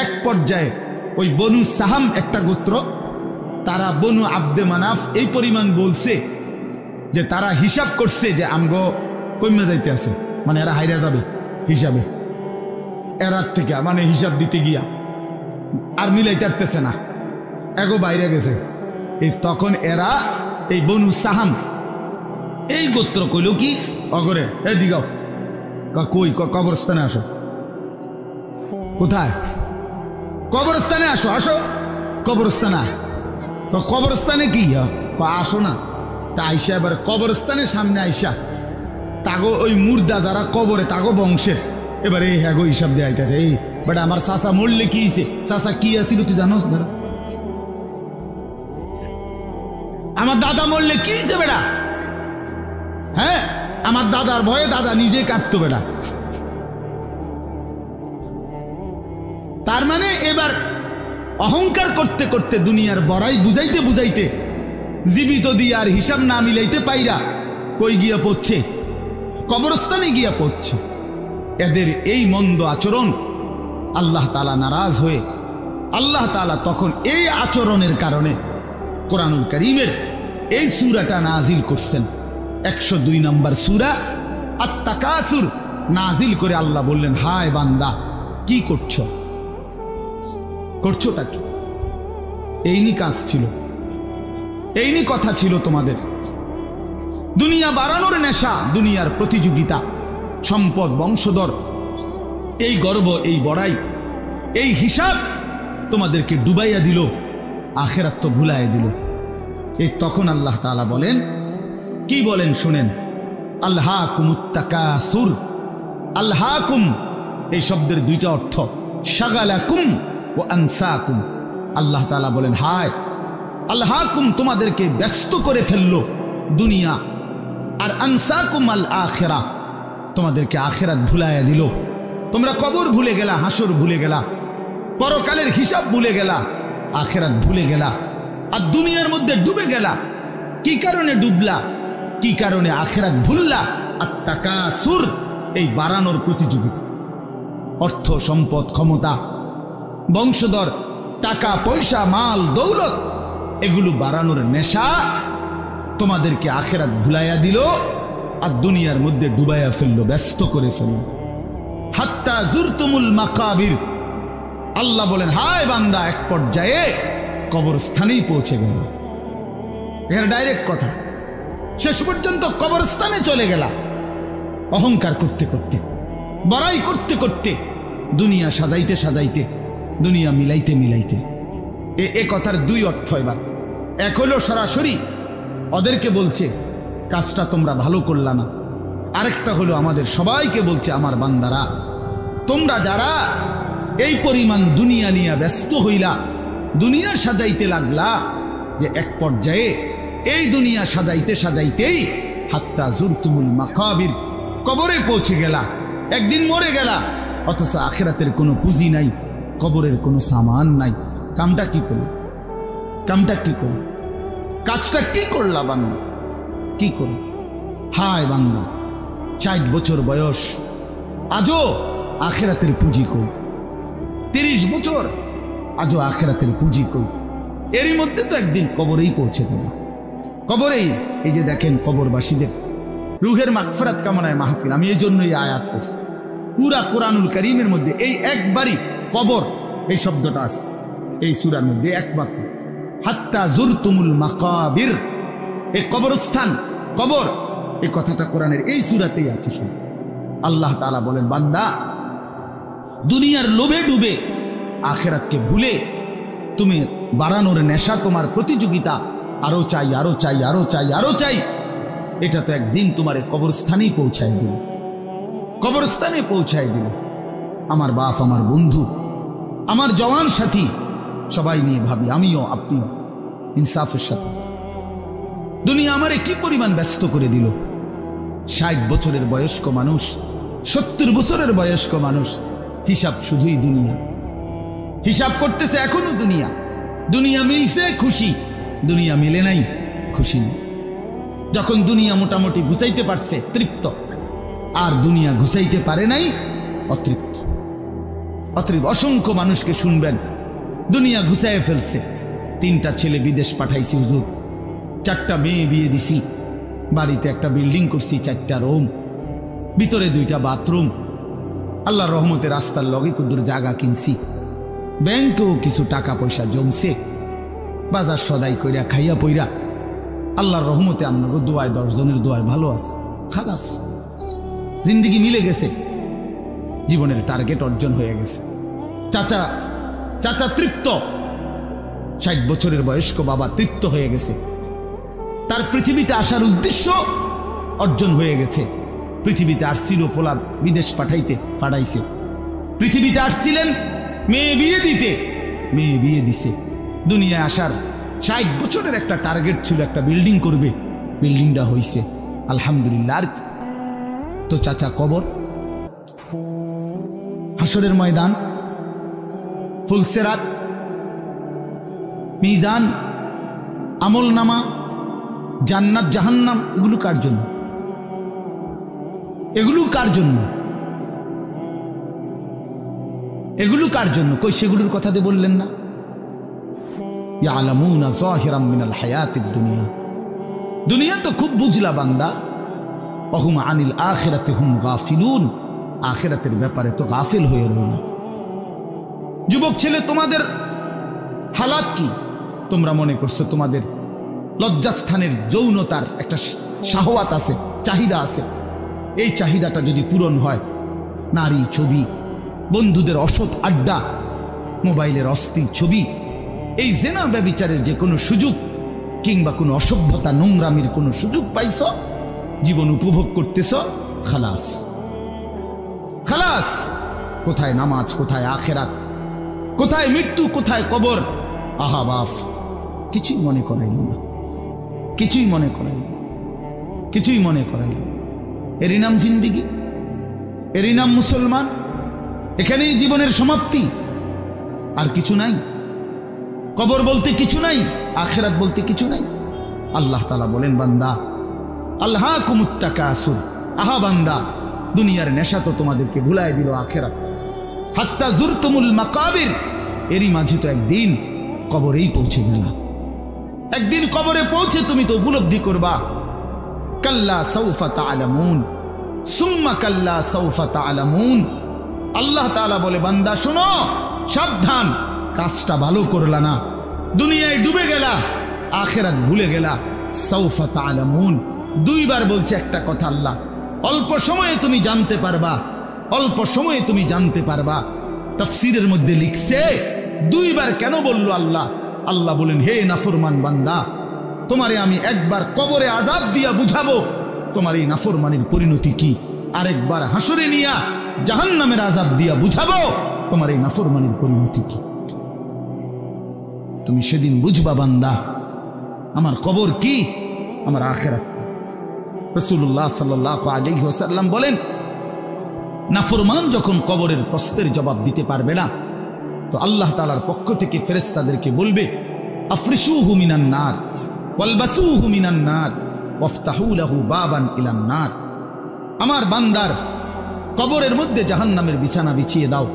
এক পর্যায়ে ওই বনু সাহাম একটা গোত্র, তারা বনু আব্দে মানাফ এই পরিমাণ বলছে যে তারা হিসাব করছে যে আমগো কমে যাইতে আছে, মানে এরা হাইরা যাবে হিসাবে, এরার থেকে মানে হিসাব দিতে গিয়া আর মিলাইতে পারতেছে না, এগো বাইরে গেছে। এই তখন এরা এই বনু সাহাম এই গোত্র কইল কি, অগরে এ দিগাও, কই কবরস্থানে আসো। কোথায়? কবরস্থানে আসো, আসো কবরস্থানে। কবরস্থানে কি আসো না? তা আইসা এবার কবরস্থানের সামনে আইসা তাগো ওই মুর্দা যারা কবরে তাগো বংশের এবারে এই হ্যাগো হিসাব দিয়ে আইতেছে। এই বেটা আমার চাচা মরলে কি হয়েছে, চাচা কি আসিল তুই জানোস বেটা? আমার দাদা মরলে কি হয়েছে বেটা? হ্যাঁ, আমার দাদার ভয়ে দাদা নিজে কাঁদতো বেটা। তার মানে এবার অহংকার করতে করতে দুনিয়ার বড়াই বুঝাইতে বুঝাইতে জীবিত দিয়ে আর হিসাব না মিলাইতে পাইরা কই গিয়া পড়ছে, কবরস্থানে গিয়া পড়ছে। এদের এই মন্দ আচরণ আল্লাহ তাআলা নারাজ হয়ে আল্লাহ তাআলা তখন এই আচরণের কারণে কোরআনুল কারীমের এই সূরাটা নাজিল করছেন। 102 নম্বর সূরা আত-তাকাসুর নাজিল করে আল্লাহ বললেন, হায় বান্দা কি করছো, করছোটা কি? এইনি কাজ ছিল, এইনি কথা ছিল তোমাদের। দুনিয়া বাড়ানোর নেশা, দুনিয়ার প্রতিযোগিতা, সম্পদ, বংশধর, এই গর্ব, এই বড়াই, এই হিসাব তোমাদেরকে ডুবাইয়া দিল, আখিরাত তো ভুলাইয়া দিল। এই তখন আল্লাহ তাআলা বলেন, কি বলেন শুনেন, আলহাকুমুত তাকাসুর। আলহাকুম এই শব্দের 2টা অর্থ, শাগালাকুম ও আনসাকুম। আল্লাহ তাআলা বলেন, হায় আল্লাহকুম, তোমাদেরকে ব্যস্ত করে ফেললো দুনিয়া, আর আনসাকুম আল আখিরা, তোমাদেরকে আখিরাত ভুলাইয়া দিল। তোমরা কবর ভুলে গেলা, হাসর ভুলে গেলা, পরকালের হিসাব ভুলে গেলা, আখিরাত ভুলে গেলা, আর দুনিয়ার মধ্যে ডুবে গেলা। কি কারণে ডুবলা? কি কারণে আখিরাত ভুললা? আত-তাকাসুর, এই বাড়ানোর প্রতিযোগিতা, অর্থ সম্পদ, ক্ষমতা, বংশধর, টাকা পয়সা, মাল দৌলত, এগুলো বাড়ানোর নেশা তোমাদেরকে আখিরাত ভুলাইয়া দিল আর দুনিয়ার মধ্যে ডুবাইয়া ফেললো, ব্যস্ত করে ফেললো। হাত্তা জুরতুমুল মাকাবির, আল্লাহ বলেন, হায় বান্দা, এক পর্যায়ে কবরস্থানেই পৌঁছে গেল। এর ডাইরেক্ট কথা, শেষ পর্যন্ত কবরস্থানে চলে গেলা। অহংকার করতে করতে, বড়াই করতে করতে, দুনিয়া সাজাইতে সাজাইতে, দুনিয়া মিলাইতে মিলাইতে। এ কথার দুই অর্থ। এবার এক হলো সরাসরি ওদেরকে বলছে কাজটা তোমরা ভালো করলা না, আরেকটা হলো আমাদের সবাইকে বলছে, আমার বান্দারা, তোমরা যারা এই পরিমাণ দুনিয়া নিয়ে ব্যস্ত হইলা, দুনিয়া সাজাইতে লাগলা, যে এক পর্যায়ে এই দুনিয়া সাজাইতে সাজাইতেই হাত্তা জুরতুমুল মাকাবির, কবরে পৌঁছে গেলা, একদিন মরে গেলা, অথচ আখিরাতের কোনো পুঁজি নাই, কবরের কোনো সামান নাই। কামটা কি করল? কামটা কি করল? কাজটা কি করলা বান্দা? কি করল? হায় বান্দা, 60 বছর বয়স, আজও আখিরাতের পুঁজি কই। 30 বছর, আজও আখিরাতের পুঁজি কই। এরই মধ্যে তো একদিন কবরেই পৌঁছে দেবা। কবরেই, এই যে দেখেন কবরবাসীদের রুহের মাগফিরাত কামনায় মাহফিল, আমি এই জন্যই আয়াত করছি। পুরা কোরআনুল কারীমের মধ্যে এই একবারই কবর এই শব্দটা আছে, এই সূরার মধ্যে একমাত্র। হাত্তা জুরতুমুল মাকাবির, এই কবরস্থান, কবর, এই কথাটা কোরআনের এই সূরাতেই আছে। শুনুন, আল্লাহ তাআলা বলেন, বান্দা, দুনিয়ার লোভে ডুবে আখিরাতকে ভুলে তুমি বাড়ানোর নেশা, তোমার প্রতিযোগিতা, আরো চাই, আরো চাই, আরো চাই, আরো চাই, এটা তো একদিন তোমার কবরস্থানেই পৌঁছায় দিল, কবরস্থানে পৌঁছায় দিল। আমার বাপ, আমার বন্ধু, আমার জওয়ান সাথী, সবাই নিয়ে ভাবি, আমিও আপনিও ইনসাফের সাথে। দুনিয়া আমারে কি পরিমাণ ব্যস্ত করে দিল। 60 বছরের বয়স্ক মানুষ, 70 বছরের বয়স্ক মানুষ, হিসাব শুধুই দুনিয়া, হিসাব করতেছে এখনো দুনিয়া। দুনিয়া মিলছে খুশি, দুনিয়া মিলে নাই খুশি নেই। যখন দুনিয়া মোটামুটি ঘুষাইতে পারছে তৃপ্ত, আর দুনিয়া ঘুষাইতে পারে নাই অতৃপ্ত। অতএব অসংখ্য মানুষকে শুনবেন, দুনিয়া ঘুষাইয়ে ফেলছে। 3টা ছেলে বিদেশ পাঠাইছি হুজুর, 4টা মেয়ে বিয়ে দিছি, বাড়িতে একটা বিল্ডিং করছি, 4টা রুম, ভিতরে 2টা বাথরুম, আল্লাহর রহমতে রাস্তার লগে কুদুর জায়গা কিনছি, ব্যাংকেও কিছু টাকা পয়সা জমছে, বাজার সদাই কইরা খাইয়া পইরা আল্লাহর রহমতে আপনাকে দোয়ায় 10 জনের দোয়ায় ভালো আছে, খালাস, জিন্দিগি মিলে গেছে, জীবনের টার্গেট অর্জন হয়ে গেছে। চাচা চাচা তৃপ্ত, 60 বছরের বয়স্ক বাবা তৃপ্ত হয়ে গেছে, তার পৃথিবীতে আসার উদ্দেশ্য অর্জন হয়ে গেছে। পৃথিবীতে আসছিল ফোলা বিদেশ পাঠাইছে, পৃথিবীতে আসছিলেন মেয়ে বিয়ে দিতে, মেয়ে বিয়ে দিছে। দুনিয়ায় আসার 60 বছরের একটা টার্গেট ছিল, একটা বিল্ডিং করবে, বিল্ডিংটা হইছে, আলহামদুলিল্লাহ। আর তো চাচা কবর, হাসরের ময়দান, ফুলসেরাত, মিজান, আমল নামা, জান্নাত জাহান্নাম, এগুলো কার জন্য? এগুলো কার জন্য? এগুলো কার জন্য? কই সেগুলোর কথা দিয়ে বললেন না? ইয়ালামুনা যাহিরাম মিনাল হায়াতিদ দুনিয়া, দুনিয়া তো খুব বুঝলা বান্দা, ওহুম আনিল আখিরাতি হুম গাফিলুন, আখিরাতের ব্যাপারে তো গাফিল হয়ে রইল। যুবক ছেলে, তোমাদের হালাত কি? তোমরা মনে করছো তোমাদের লজ্জাস্থানের যৌনতার একটা শাহওয়াত আছে, চাহিদা আছে, এই চাহিদাটা যদি পূরণ হয়, নারী, ছবি, বন্ধুদের অসৎ আড্ডা, মোবাইলের অশ্লীল ছবি, এই জেনা ব্যভিচারের যে কোনো সুযোগ কিংবা কোনো অসভ্যতা নোংরামির কোনো সুযোগ পাইছ, জীবন উপভোগ করতেছ, খালাস, খালাস। কোথায় নামাজ, কোথায় আখেরাত, কোথায় মৃত্যু, কোথায় কবর? আহা বাফ, কিছুই মনে করাইল না, কিছুই মনে করাইল, কিছুই মনে করাইল। এরই নাম জিন্দিগি, এরই নাম মুসলমান। এখানেই জীবনের সমাপ্তি, আর কিছু নাই। কবর বলতে কিছু নাই, আখিরাত বলতে কিছু নাই। আল্লাহ তাআলা বলেন, বান্দা আলহাকুমুত তাকাসুর, আহা বান্দা দুনিয়ার নেশা তো তোমাদেরকে ভুলায় দিল আখিরাত। হাত্তা জুরতুমুল মাকাবির, এরই মাঝে তো একদিন কবরেই পৌঁছে গেলা। একদিন কবরে পৌঁছে তুমি তো উপলব্ধি করবা, কাল্লা সাউফা তা'লামুন সুম্মা কাল্লা সাউফা তা'লামুন। আল্লাহ তাআলা বলে, বান্দা শোনো, সাবধান, কাজটা ভালো করলা না, দুনিয়ায় ডুবে গেলা, আখিরাত ভুলে গেলা। সাউফা তা'লামুন, দুইবার বলছে একটা কথা আল্লাহ। অল্প সময়ে তুমি জানতে পারবা, অল্প সময়ে তুমি জানতে পারবা। তাফসীরের মধ্যে লিখছে দুইবার কেন বলল আল্লাহ? আল্লাহ বলেন, হে নাফরমান বান্দা, তোমারে আমি একবার কবরে আযাব দিয়া বুঝাবো তোমার এই নাফরমানির পরিণতি কি, আরেকবার হাসরে নিয়া জাহান্নামের আযাব দিয়া বুঝাবো তোমার এই নাফরমানির পরিণতি কি। তুমি সেদিন বুঝবা বান্দা, আমার কবর কি, আমার আখিরাত কি। রাসূলুল্লাহ সাল্লাল্লাহু আলাইহি ওয়াসাল্লাম বলেন, নাফরমান যখন কবরের প্রশ্নের জবাব দিতে পারবে না, তো আল্লাহ তাআলার পক্ষ থেকে ফেরেশতাদেরকে বলবে, আফরিশুহু মিনান নার ওয়ালবাসুহু মিনান নার ওয়াফতাহু লাহু বাবান ইলান নার। আমার বান্দার কবরের মধ্যে জাহান্নামের বিছানা বিছিয়ে দাও,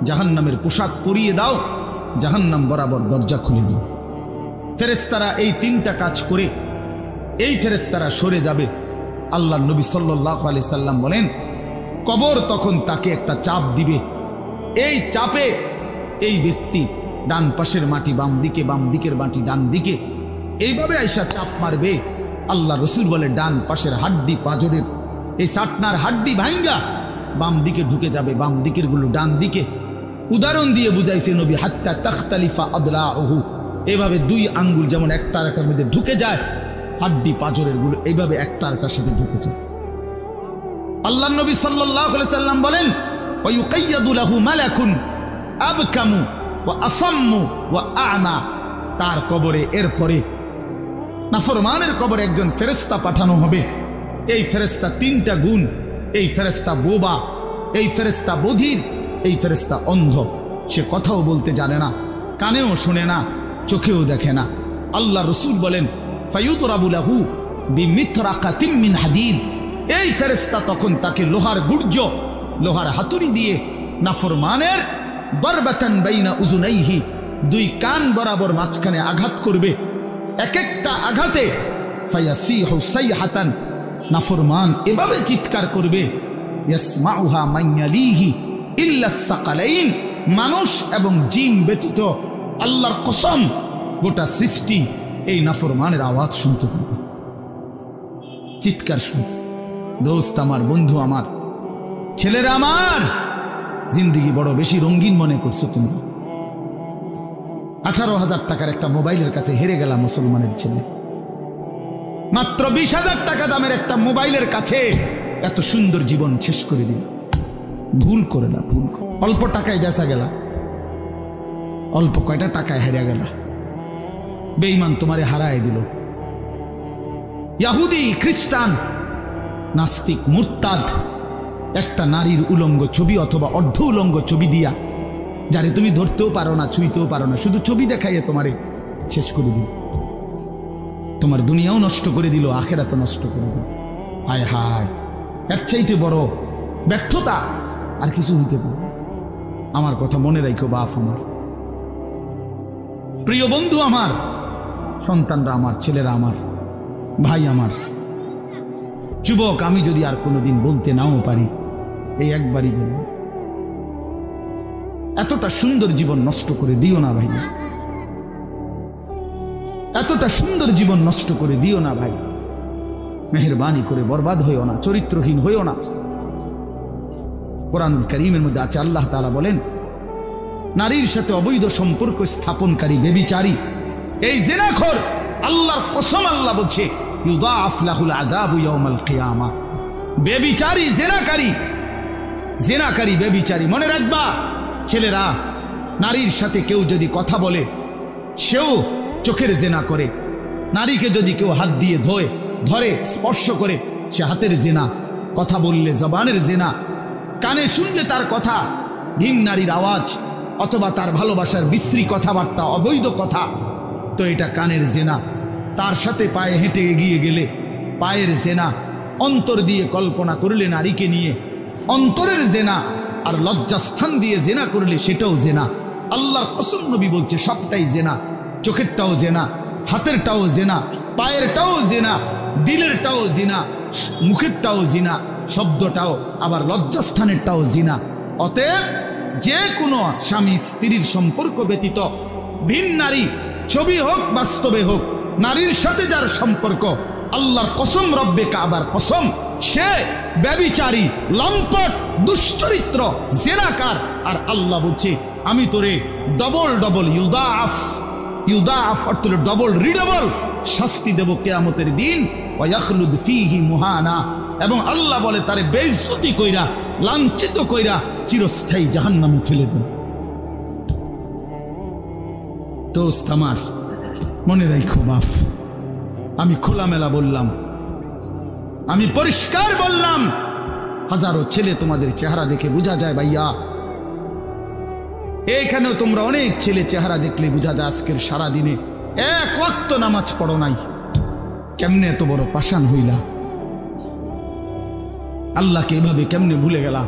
জাহান্নামের পোশাক পরিয়ে দাও, জাহান্নাম বরাবর দরজা খুলে দাও। ফেরেশতারা এই তিনটা কাজ করে এই ফেরেশতারা সরে যাবে। আল্লাহ নবী সাল্লাল্লাহু আলাইহি সাল্লাম বলেন, কবর তখন তাকে একটা চাপ দিবে, এই চাপে এই ব্যক্তি ডান পাশের মাটি বাম দিকে, বাম দিকের মাটি ডান দিকে, এইভাবে আইসা চাপ মারবে। আল্লাহ রসুল বলে, ডান পাশের হাড্ডি পাঁজরের এই সাটনার হাড্ডি ভাঙ্গা বাম দিকে ঢুকে যাবে, বাম দিকের গুলো ডান দিকে। উদাহরণ দিয়ে বুঝাইছে নবী, হাত্তা তাখতালিফা আদলাউহু, এভাবে দুই আঙ্গুল যেমন একটা আরেকটার মধ্যে ঢুকে যায়, হাড্ডি পাঁজরের গুলো এইভাবে একটা আরেকটার সাথে ঢুকে যায়। আল্লাহ নবী সাল্লাল্লাহু আলাইহি সাল্লাম বলেন, ওয়া ইউকাইয়াদু লাহু মালাকুন আবকামু ওয়া আসাম্মু ওয়া আ'মা। তার কবরে এরপরে নাফরমানের কবরে একজন ফেরেশতা পাঠানো হবে। এই ফেরেশতা তিনটা গুণ, এই ফেরেশতা বোবা, এই ফেরেশতা বধির, এই ফেরেশতা অন্ধ। সে কথাও বলতে জানে না, কানেও শুনে না, চোখেও দেখে না। আল্লাহ রসুল বলেন, ফায়ুদরাবু লাহু বিমিথরাকাতিম মিন হাদিদ। এই ফেরেশতা তখন তাকে লোহার গুর্জ, লোহার হাতুড়ি দিয়ে নাফরমানের বারবাতান বাইনা উযুনাইহি, দুই কান বরাবর মাঝখানে আঘাত করবে। এক একটা আঘাতে ফায়াসিহু সাইহাতান, নাফরমান এভাবে চিৎকার করবে, ইয়াসমাউহা মান ইয়ালিহি ইল্লা সাকালাইন, মানুষ এবং জিন ব্যতীত আল্লাহর কসম গোটা সৃষ্টি এই নাফরমানের আওয়াজ শুনতে পাবে, চিৎকার শুনতে। দোস্ত আমার, বন্ধু আমার, ছেলেরা আমার, জিন্দিগি বড় বেশি রঙিন মনে করছো তুমি। 18,000 টাকার একটা মোবাইলের কাছে হেরে গেলাম মুসলমানের ছেলে। মাত্র 20,000 টাকা দামের একটা মোবাইলের কাছে এত সুন্দর জীবন শেষ করে দিল। ভুল করে না, ভুল। অল্প টাকায় বেচা গেলা, অল্প কয়টা টাকায় হেরে গেলা। বেঈমান তোমারে হারায় দিল। ইহুদি, খ্রিস্টান, নাস্তিক, মুরতাদ একটা নারীর উলঙ্গ ছবি অথবা অর্ধ উলঙ্গ ছবি দিয়া, যারে তুমি ধরতেও পারো না, ছুঁইতেও পারো না, শুধু ছবি দেখাইয়ে তোমারে শেষ করে দিল। তোমার দুনিয়াও নষ্ট করে দিল, আখিরাতও নষ্ট করে দিল। হায় হায়, এর চাইতে বড় ব্যর্থতা আর কিছু হইতে পারে। আমার কথা মনে রাখো বাপ আমার, প্রিয় বন্ধু আমার, সন্তানরা আমার, ছেলেরা আমার, ভাই আমার, যুবক, আমি যদি আর কোনোদিন বলতে নাও পারি, এই একবারই বলব, এতটা সুন্দর জীবন নষ্ট করে দিও না ভাই, এতটা সুন্দর জীবন নষ্ট করে দিও না ভাই। মেহেরবানি করে বরবাদ হইও না, চরিত্রহীন হইও না। কোরআনুল কারীমের মধ্যে আছে, আল্লাহ তাআলা বলেন, নারীর সাথে অবৈধ সম্পর্ক স্থাপনকারী বেবিচারী, এই জিনাখোর, আল্লাহর কসম আল্লাহ বলছে, ইউদাআফ লাহুল আযাবু ইয়াউমাল কিয়ামা। বেবিচারী, জিনাকারী, জিনাকারী, বেবিচারী। মনে রাখবা ছেলেরা, নারীর সাথে কেউ যদি কথা বলে, সেও চোখের জেনা করে। নারীকে যদি কেউ হাত দিয়ে ধরে স্পর্শ করে, সে হাতের জেনা। কথা বললে জবানের জেনা, কানে শুনলে তার কথা ভিন নারীর আওয়াজ অথবা তার ভালোবাসার বিশ্রী কথাবার্তা, অবৈধ কথা, তো এটা কানের জেনা। তার সাথে পায়ে হেঁটে এগিয়ে গেলে পায়ের জেনা। অন্তর দিয়ে কল্পনা করলে নারীকে নিয়ে, অন্তরের জেনা। আর লজ্জাস্থান দিয়ে জেনা করলে সেটাও জেনা। আল্লাহর কসম নবী বলছে সবটাই জেনা। চোখেরটাও জেনা, হাতেরটাও জেনা, পায়েরটাও জেনা, দিলেরটাও জিনা, মুখেরটাও জিনা, শব্দটাও আবার লজ্জাস্থানেরটাও জিনা। অতএব যে কোনো স্বামী স্ত্রীর সম্পর্ক ব্যতীত ভিন নারী, ছবি হোক বাস্তবে হোক, নারীর সাথে যার সম্পর্ক, আল্লাহর কসম, রব্বে কাবার কসম, সে ব্যভিচারী, লম্পট, দুশ্চরিত্র, জেনাকার। আর আল্লাহ বলছে আমি তোরে ডবল ডবল ইউদাআফ অর্থ ডবল রিডবল শাস্তি দেব কিয়ামতের দিন। ওয়াখলুদ ফীহি মুহানা, এবং আল্লাহ বলে তারে বেইজ্জতি কইরা, লাঞ্ছিত কইরা চিরস্থায়ী জাহান্নামে ফেলে দেব। দোস্ত আমার, মনে রাখো বাপ, আমি খোলামেলা বললাম, আমি পরিষ্কার বললাম। হাজারো ছেলে তোমাদের চেহারা দেখে বোঝা যায় ভাইয়া। এইখানেও তোমরা অনেক ছেলে চেহারা দেখলে বোঝা যায় আজকের সারা দিনে এক ওয়াক্ত নামাজ পড়ো নাই। কেমনে এত বড় পাষাণ হইলা? আল্লাহকে এভাবে কেমনে ভুলে গেলা?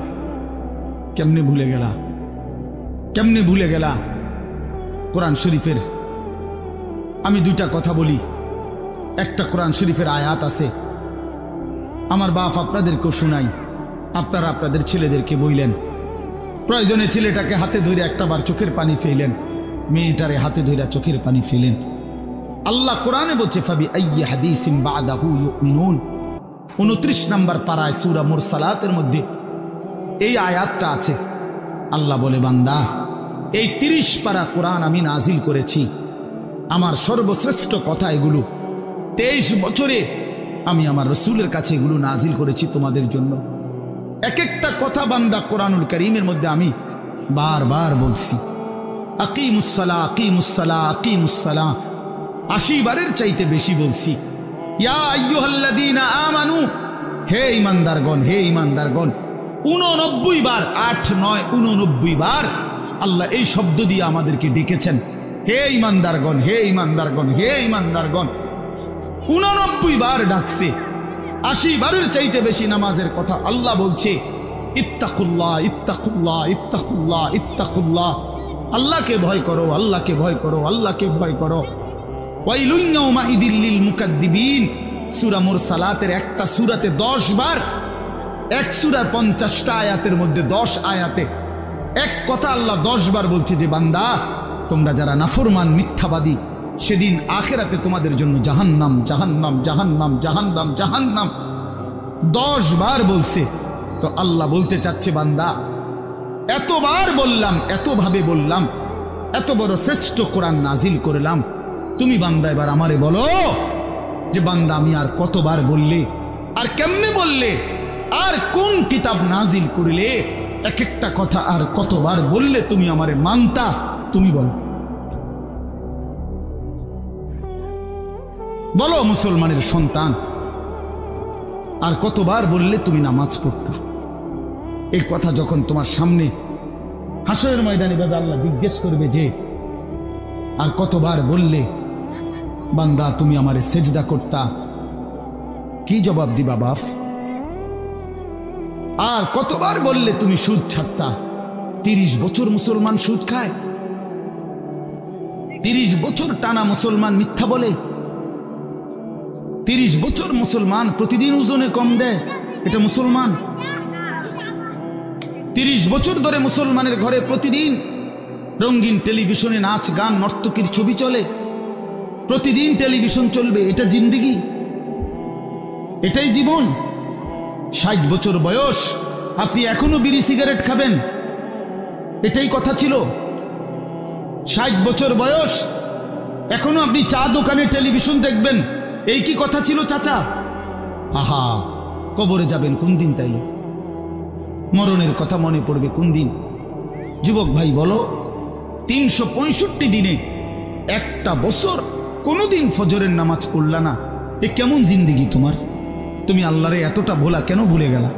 কেমনে ভুলে গেলা? কেমনে ভুলে গেলা? কোরআন শরীফের আমি দুইটা কথা বলি। একটা কোরআন শরীফের আয়াত আছে, আমার বাপ আপনাদেরকেও শুনাই, আপনারা আপনাদের ছেলেদেরকে বইলেন। প্রয়োজনে ছেলেটাকে হাতে ধরে একটাবার চোখের পানি ফেলেন, মেয়েটারে হাতে ধরে চোখের পানি ফেলেন। আল্লাহ কোরআনে বলছে ফাবি আইয়ি হাদিসিন বাদাহু ইউমিনুন, 29 নম্বর পারায় সূরা মুরসালাতের মধ্যে এই আয়াতটা আছে। আল্লাহ বলে বান্দা, এই 30 পারা কোরআন আমি নাজিল করেছি, আমার সর্বশ্রেষ্ঠ কথা এগুলো। 23 বছরে আমি আমার রসুলের কাছে এগুলো নাজিল করেছি তোমাদের জন্য। এক একটা কথা বান্দা কোরআনুল কারীমের মধ্যে আমি বারবার বলছি, আকিমুসসালাহ আকিমুসসালাহ আকিমুসসালাহ, 80 বারের চাইতে বেশি বলছি। ইয়া আইয়ুহাল্লাযীনা আমানু, হে ঈমানদারগণ, হে ঈমানদারগণ, 89 বার, 8 9 89 বার আল্লাহ এই শব্দ দিয়ে আমাদেরকে ডেকেছেন। হে ঈমানদারগণ, হে ঈমানদারগণ, হে ঈমানদারগণ, 89 বার ডাকছে। 80 বারের চাইতে বেশি নামাজের কথা আল্লাহ বলছে, ইত্তাকুল্লাহ ইত্তাকুল্লাহ ইত্তাকুল্লাহ ইত্তাকুল্লাহ, আল্লাহকে ভয় করো, আল্লাহকে ভয় করো, আল্লাহকে ভয় করো। ওয়াইলুন ইয়াউমাইদিল লিল মুকাদ্দিবিন, সূরা মুরসালাতের একটা সূরাতে 10 বার, এক সূরার 50টা আয়াতের মধ্যে 10 আয়াতে এক কথা আল্লাহ 10 বার বলছে যে বান্দা তোমরা যারা নাফরমান, মিথ্যাবাদী, সেদিন আখিরাতে তোমাদের জন্য জাহান্নাম জাহান্নাম জাহান্নাম জাহান্নাম জাহান্নাম 10 বার বলছে। তো আল্লাহ বলতে চাচ্ছে বান্দা, এতবার বললাম, এতভাবে বললাম, এত বড় শ্রেষ্ঠ কোরআন নাজিল করলাম, তুমি বান্দা এবার আমারে বলো যে বান্দা আমি আর কতবার বললে, আর কেমনে বললে, আর কোন কিতাব নাজিল করলে, এক একটা কথা আর কতবার বললে তুমি আমারে মানতা, তুমি বলো। বলো মুসলমানের সন্তান, আর কতবার বললে তুমি নামাজ পড়তা? এই কথা যখন তোমার সামনে হাসরের ময়দানে ভাবে আল্লাহ জিজ্ঞেস করবে যে আর কতবার বললে বান্দা তুমি আমারে সেজদা করতা, কি জবাব দিবা বাপ? আর কতবার বললে তুমি সুদ ছাড়তা? 30 বছর মুসলমান সুদ খায়, 30 বছর টানা মুসলমান মিথ্যা বলে, 30 বছর মুসলমান প্রতিদিন ওজনে কম দেয়, এটা মুসলমান? 30 বছর ধরে মুসলমানের ঘরে প্রতিদিন রঙিন টেলিভিশনে নাচ গান নর্তকীর ছবি চলে, প্রতিদিন টেলিভিশন চলবে, এটা জিন্দেগি? এটাই জীবন? 60 বছর বয়স আপনি এখনো বিড়ি সিগারেট খাবেন, এটাই কথা ছিল? 60 বছর বয়স এখনো আপনি চা দোকানে টেলিভিশন দেখবেন, এই কি কথা ছিল চাচা? আহা, কবরে যাবেন কোন দিন? তাইলে মরণের কথা মনে পড়বে কোন দিন? যুবক ভাই বলো, 365 দিনে একটা বছর কোনোদিন ফজরের নামাজ পড়লা না, এ কেমন জিন্দিগি তোমার? তুমি আল্লাহরে এতটা ভোলা কেন ভুলে গেলা?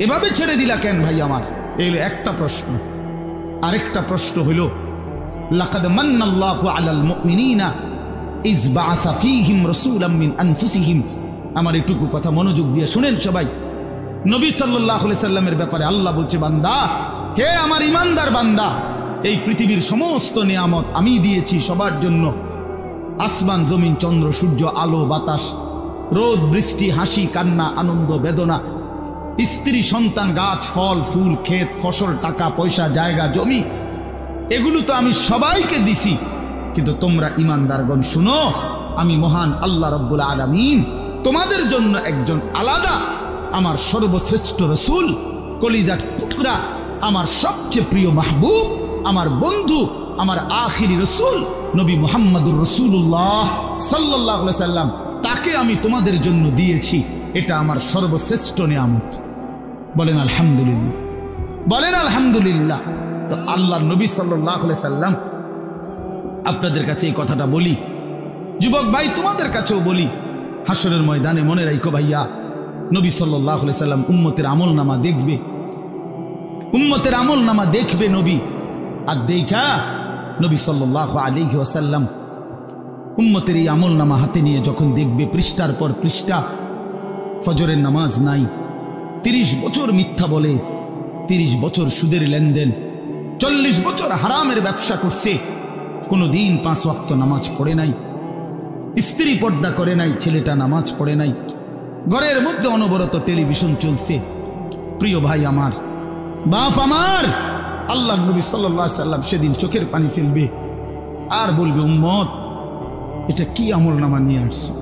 এভাবে ছেড়ে দিলা কেন ভাই আমার? এই হলো একটা প্রশ্ন। আরেকটা প্রশ্ন হইল, লাকাদ মান্নাল্লাহু আলাল মুমিনিনা ইজ বাআসা ফীহিম রাসূলাম মিন আনফুসিহিম। আমার এটুকু কথা মনোযোগ দিয়ে শুনেন সবাই। নবী সাল্লাল্লাহু আলাইহি সাল্লামের ব্যাপারে আল্লাহ বলছে, বান্দা, হে আমার ইমানদার বান্দা, এই পৃথিবীর সমস্ত নিয়ামত আমি দিয়েছি সবার জন্য। আসমান, জমিন, চন্দ্র, সূর্য, আলো, বাতাস, রোদ, বৃষ্টি, হাসি, কান্না, আনন্দ, বেদনা, স্ত্রী, সন্তান, গাছ, ফল, ফুল, ক্ষেত, ফসল, টাকা পয়সা, জায়গা, জমি, এগুলো তো আমি সবাইকে দিছি। কিন্তু তোমরা ইমানদারগণ শুনো, আমি মহান আল্লাহ রাব্বুল আলামিন তোমাদের জন্য একজন আলাদা আমার সর্বশ্রেষ্ঠ রাসূল, কলিজার টুকরা, আমার সবচেয়ে প্রিয় মাহবুব, আমার বন্ধু, আমার আখিরি রাসূল নবী মুহাম্মদুর রাসূলুল্লাহ সাল্লাল্লাহু আলাইহি সাল্লাম, তাকে আমি তোমাদের জন্য দিয়েছি। এটা আমার সর্বশ্রেষ্ঠ নিয়ামত। বলেন আলহামদুলিল্লাহ, বলেন আলহামদুলিল্লাহ। তো আল্লাহর নবী সাল্লাল্লাহু আলাইহি সাল্লাম, আপনাদের কাছে এই কথাটা বলি, যুবক ভাই তোমাদের কাছেও বলি, হাসরের ময়দানে মনে রাখো ভাইয়া, নবী সাল্লাল্লাহু আলাইহি সাল্লাম উম্মতের আমলনামা দেখবে, উম্মতের আমলনামা দেখবে নবী। আর দেখা নবী সাল্লাল্লাহু আলাইহি ওয়াসাল্লাম উম্মতের এই আমলনামা হাতে নিয়ে যখন দেখবে, পৃষ্ঠার পর পৃষ্ঠা ফজরের নামাজ নাই, 30 বছর মিথ্যা বলে, 30 বছর সুদের লেনদেন, 40 বছর হারামের ব্যবসা করছে, কোনো দিন 5 ওয়াক্ত নামাজ পড়ে নাই, স্ত্রী পর্দা করে নাই, ছেলেটা নামাজ পড়ে নাই, ঘরের মধ্যে অনবরত টেলিভিশন চলছে। প্রিয় ভাই আমার, বাপ আমার, আল্লাহর নবী সাল্লাল্লাহু আলাইহি সাল্লাম সেদিন চোখের পানি ফেলবে আর বলবে, উম্মত এটা কি আমলনামা নিয়ে আসছো?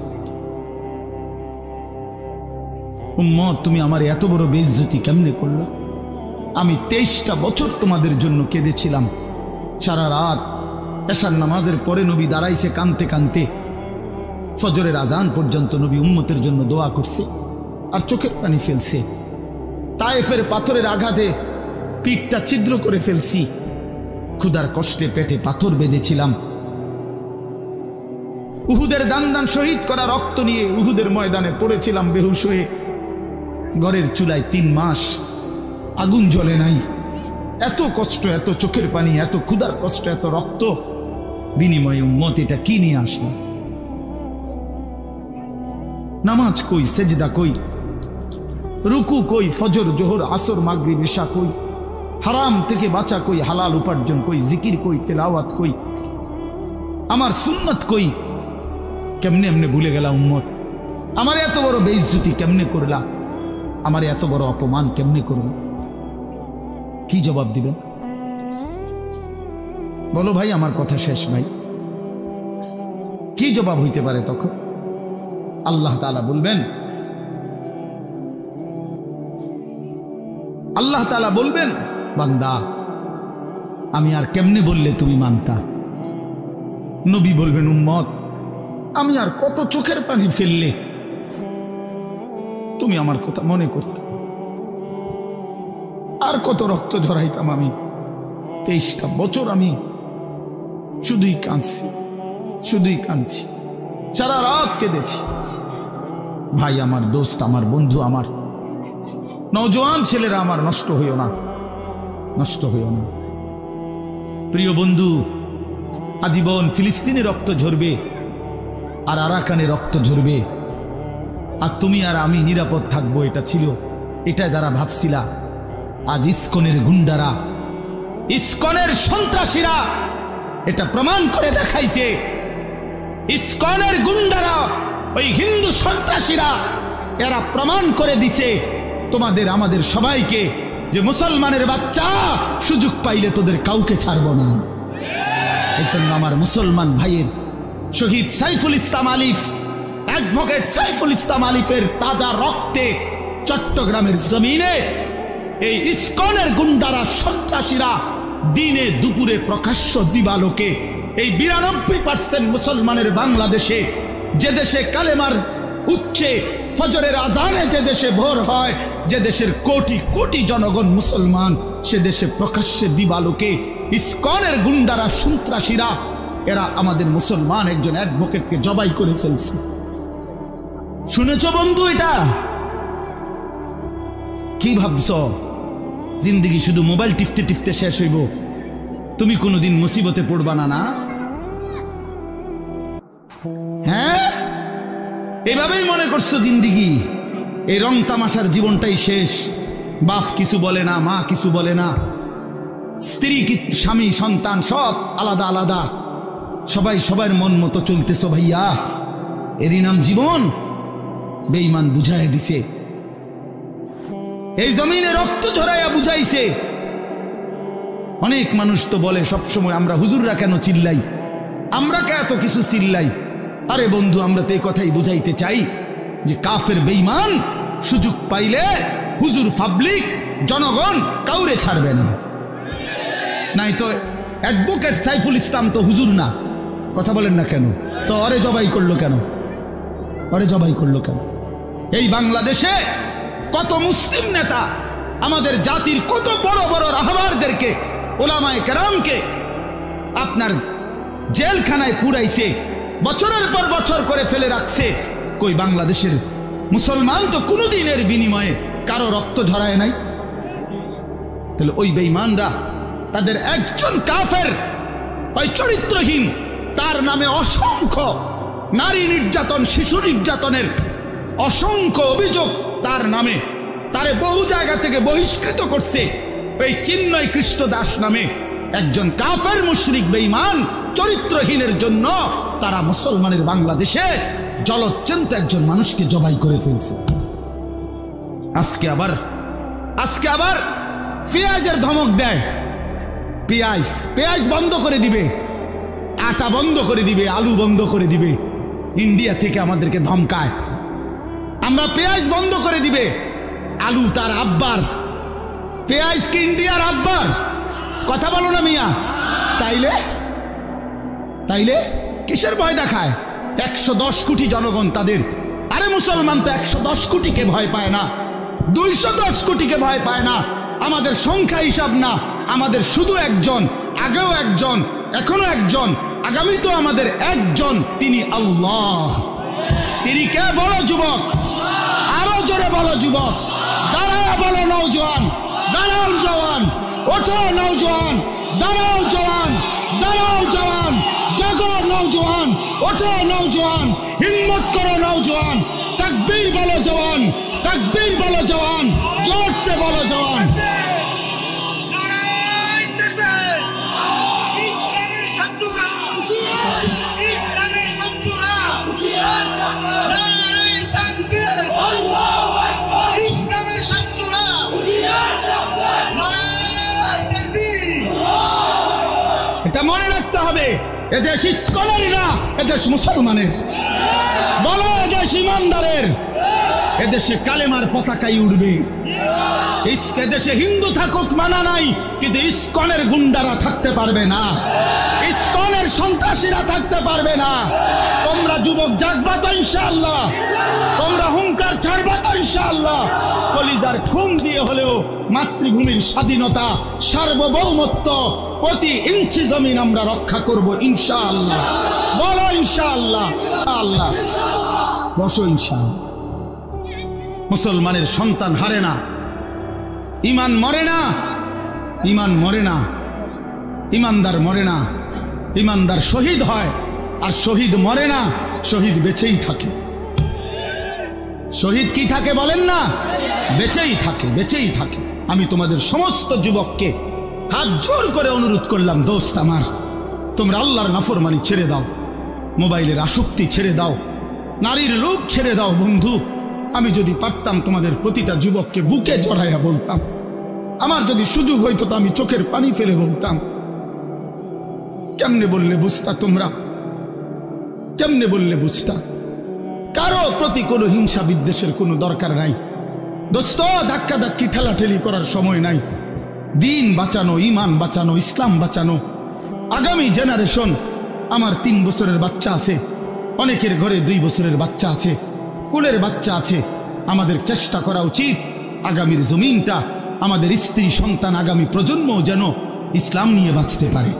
উম্মত তুমি আমার এত বড় বেইজ্জতি কেমনে করলা? আমি 23টা বছর তোমাদের জন্য কেঁদেছিলাম। সারা রাত এশার নামাজের পরে নবী দাঁড়াইছে কানতে কানতে, ফজরের আজান পর্যন্ত নবী উম্মতের জন্য দোয়া করছে আর চোখের পানি ফেলছে। তায়েফের পাথরের আঘাতে পিঠটা ছিদ্র করে ফেলছি, ক্ষুধার কষ্টে পেটে পাথর বেঁধেছিলাম, উহুদের দান শহীদ করা রক্ত নিয়ে উহুদের ময়দানে পড়েছিলাম বেহুশ হয়ে, ঘরের চুলায় 3 মাস আগুন জ্বলে নাই। এত কষ্ট, এত চোখের পানি, এত ক্ষুধার কষ্ট, এত রক্ত, বিনিময়ে উম্মত এটা কি নিয়ে আসলো? নামাজ কই, সেজদা কই, রুকু কই, ফজর, জোহর, আসর, মাগরিব, ইশা কই, হারাম থেকে বাঁচা কই, হালাল উপার্জন কই, জিকির কই, তেলাওয়াত কই, আমার সুন্নত কই? কেমনে এমনে ভুলে গেলা উম্মত? আমার এত বড় বেইজ্জতি কেমনে করলা? আমার এত বড় অপমান কেমনে করল? কি জবাব দিবেন বলো ভাই? আমার কথা শেষ ভাই, কি জবাব হইতে পারে তখন? আল্লাহ তাআলা বলবেন, আল্লাহ তাআলা বলবেন, বান্দা আমি আর কেমনে বললে তুমি মানতা? নবী বলবেন, উম্মত আমি আর কত চোখের পানি ফেললে তুমি আমার কথা মনে করতে? আর কত রক্ত ঝরাইতাম আমি? 23টা বছর আমি শুধুই কাঁদছি, শুধুই কাঁদছি, সারা রাত কেঁদেছি। ভাই আমার, দোস্ত আমার, বন্ধু আমার, নওজোয়ান ছেলেরা আমার, নষ্ট হইও না, নষ্ট হইও না। প্রিয় বন্ধু, আজীবন ফিলিস্তিনে রক্ত ঝরবে আর আরাকানে রক্ত ঝরবে, আর তুমি আর আমি নিরাপদ থাকবো, এটা ছিল, এটা যারা ভাবছিলা, আজ ইসকনের গুন্ডারা, ইসকনের সন্ত্রাসীরা এটা প্রমাণ করে দেখাইছে। ইসকনের গুন্ডারা, ওই হিন্দু সন্ত্রাসীরা, এরা প্রমাণ করে দিছে তোমাদের আমাদের সবাইকে যে মুসলমানের বাচ্চা সুযোগ পাইলে তোদের কাউকে ছাড়ব না। এই জন্য আমার মুসলমান ভাইয়ের শহীদ সাইফুল ইসলাম আলিফ, অ্যাডভোকেট সাইফুল ইসলাম আলিফের তাজা রক্তে চট্টগ্রামের জমিনে এই ইসকনের গুন্ডারা, সন্ত্রাসীরা দিনে দুপুরে প্রকাশ্য দিবালোকে এই 92% মুসলমানের বাংলাদেশে, যে দেশে কালেমার উচ্চে ফজরের আজানে যে দেশে ভোর হয়, যে দেশের কোটি কোটি জনগণ মুসলমান, সে দেশে প্রকাশ্যে দিবালোকে ইসকনের গুন্ডারা, সন্ত্রাসীরা এরা আমাদের মুসলমান একজন অ্যাডভোকেটকে জবাই করে ফেলছে। শুনেছ বন্ধু? এটা কি ভাবছ জিন্দেগি শুধু মোবাইল টিপতে টিপতে শেষ হইব? তুমি কোনোদিন মুসিবতে পড়বা না? না, হ্যাঁ, এভাবেই মনে করছো জিন্দেগি, এই রং তামাশার জীবনটাই শেষ। বাপ কিছু বলে না, মা কিছু বলে না, স্ত্রী স্বামী সন্তান সব আলাদা আলাদা, সবাই সবার মন মতো চলতেছো। ভাইয়া, এরই নাম জীবন? বেঈমান বুঝাই দিছে, এই জমিনে রক্ত ঝরাইয়া বুঝাইছে। অনেক মানুষ তো বলে সবসময়, আমরা হুজুররা কেন চিল্লাই, আমরা কে এত কিছু চিল্লাই? আরে বন্ধু, আমরা তো এই কথাই বুঝাইতে চাই যে কাফের বেঈমান সুযোগ পাইলে হুজুর, পাবলিক, জনগণ কাউরে ছাড়বে না। নাই তো অ্যাডভোকেট সাইফুল ইসলাম তো হুজুর না, কথা বলেন না কেন? তো অরে জবাই করলো কেন? অরে জবাই করলো কেন? এই বাংলাদেশে কত মুসলিম নেতা আমাদের জাতির কত বড় বড় রাহবারদেরকে, ওলামায়ে কেরামকে আপনার জেলখানায় পুরাইছে, বছরের পর বছর করে ফেলে রাখছে। কই বাংলাদেশের মুসলমান তো কোনোদিনের বিনিময়ে কারো রক্ত ঝরায় নাই। তাহলে ওই বেঈমানরা তাদের একজন কাফের, ওই চরিত্রহীন, তার নামে অসংখ্য নারী নির্যাতন, শিশু নির্যাতনের অসংখ্য অভিযোগ তার নামে, তারে বহু জায়গা থেকে বহিষ্কৃত করছে। ওই চিন্ময় কৃষ্ণ দাস নামে একজন কাফের মুশরিক বেঈমান চরিত্রহীনের জন্য তারা মুসলমানের বাংলাদেশে জলজ্জন্ত একজন মানুষকে জবাই করে ফেলছে। আজকে আবার পেঁয়াজের ধমক দেয়, পেঁয়াজ বন্ধ করে দিবে, আটা বন্ধ করে দিবে, আলু বন্ধ করে দিবে। ইন্ডিয়া থেকে আমাদেরকে ধমকায়, আমরা পেঁয়াজ বন্ধ করে দিবে। আলু তার আব্বার, পেঁয়াজ কি ইন্ডিয়ার আব্বার? কথা বলো না মিয়া। তাইলে কিসের ভয় দেখায়? 110 কোটি জনগণ তাদের। আরে মুসলমান তো 110 কোটিকে ভয় পায় না, 210 কোটিকে ভয় পায় না। আমাদের সংখ্যা হিসাব না, আমাদের শুধু একজন, আগেও একজন, এখনো একজন, আগামী তো আমাদের একজন, তিনি আল্লাহ। তিনি কে? বলো যুবক, আরো জোরে বলো যুবক, দাঁড়াও বলো নওজোয়ান, দাঁড়াও জওয়ান, ওঠো নওজোয়ান, দাঁড়াও জওয়ান, দাঁড়াও জওয়ান, জাগো নওজোয়ান, ওঠো নওজোয়ান, হিম্মত করো নওজোয়ান, তাকবীর বলো জওয়ান, তাকবীর বলো জওয়ান, জোর সে বলো জওয়ান। এটা মনে রাখতে হবে, এদেশ ইসকনের না, এদেশ মুসলমানের। বলো এদেশ ইমানদারের, এদেশে কালেমার পতাকাই উড়বে। এদেশে হিন্দু থাকুক মানা নাই, কিন্তু ইসকনের গুন্ডারা থাকতে পারবে না, ইসকনের সন্ত্রাসীরা থাকতে পারবে না। তোমরা যুবক জাগবা তো ইনশাআল্লাহ, তোমরা হুঙ্কার ছাড়বা তো ইনশাআল্লাহ। কলিজার খুন দিয়ে হলেও মাতৃভূমির স্বাধীনতা, সার্বভৌমত্ব, প্রতি ইঞ্চি জমিন আমরা রক্ষা করব ইনশাআল্লাহ। বলো ইনশাআল্লাহ। আল্লাহ বসো ইনশাআল্লাহ। মুসলমানের সন্তান হারে না, ইমান মরে না, ইমান মরে না, ইমানদার মরে না। ইমানদার শহীদ হয়, আর শহীদ মরে না, শহীদ বেঁচেই থাকে। শহীদ কি থাকে বলেন না? বেঁচেই থাকে, বেঁচেই থাকে। আমি তোমাদের সমস্ত যুবককে হাত জোর করে অনুরোধ করলাম, দোস্ত আমার, তোমরা আল্লাহর নাফরমানি ছেড়ে দাও, মোবাইলের আসক্তি ছেড়ে দাও, নারীর লোভ ছেড়ে দাও। বন্ধু, আমি যদি পারতাম তোমাদের প্রতিটা যুবককে বুকে জড়াইয়া বলতাম, আমার যদি সুযোগ হইতো তো আমি চোখের পানি ফেলে বলতাম, কেমনে বললে বুঝতা তোমরা? কেমনে বললে বুঝতা? কারো প্রতি কোনো হিংসা বিদ্বেষের কোনো দরকার নাই দোস্ত, ধাক্কা ধাক্কি ঠেলাঠেলি করার সময় নাই। দিন বাঁচানো, ইমান বাঁচানো, ইসলাম বাঁচানো। আগামী জেনারেশন, আমার 3 বছরের বাচ্চা আছে, অনেকের ঘরে 2 বছরের বাচ্চা আছে, কুলের বাচ্চা আছে। আমাদের চেষ্টা করা উচিত আগামীর জমিনটা, আমাদের স্ত্রী সন্তান, আগামী প্রজন্মও যেন ইসলাম নিয়ে বাঁচতে পারে।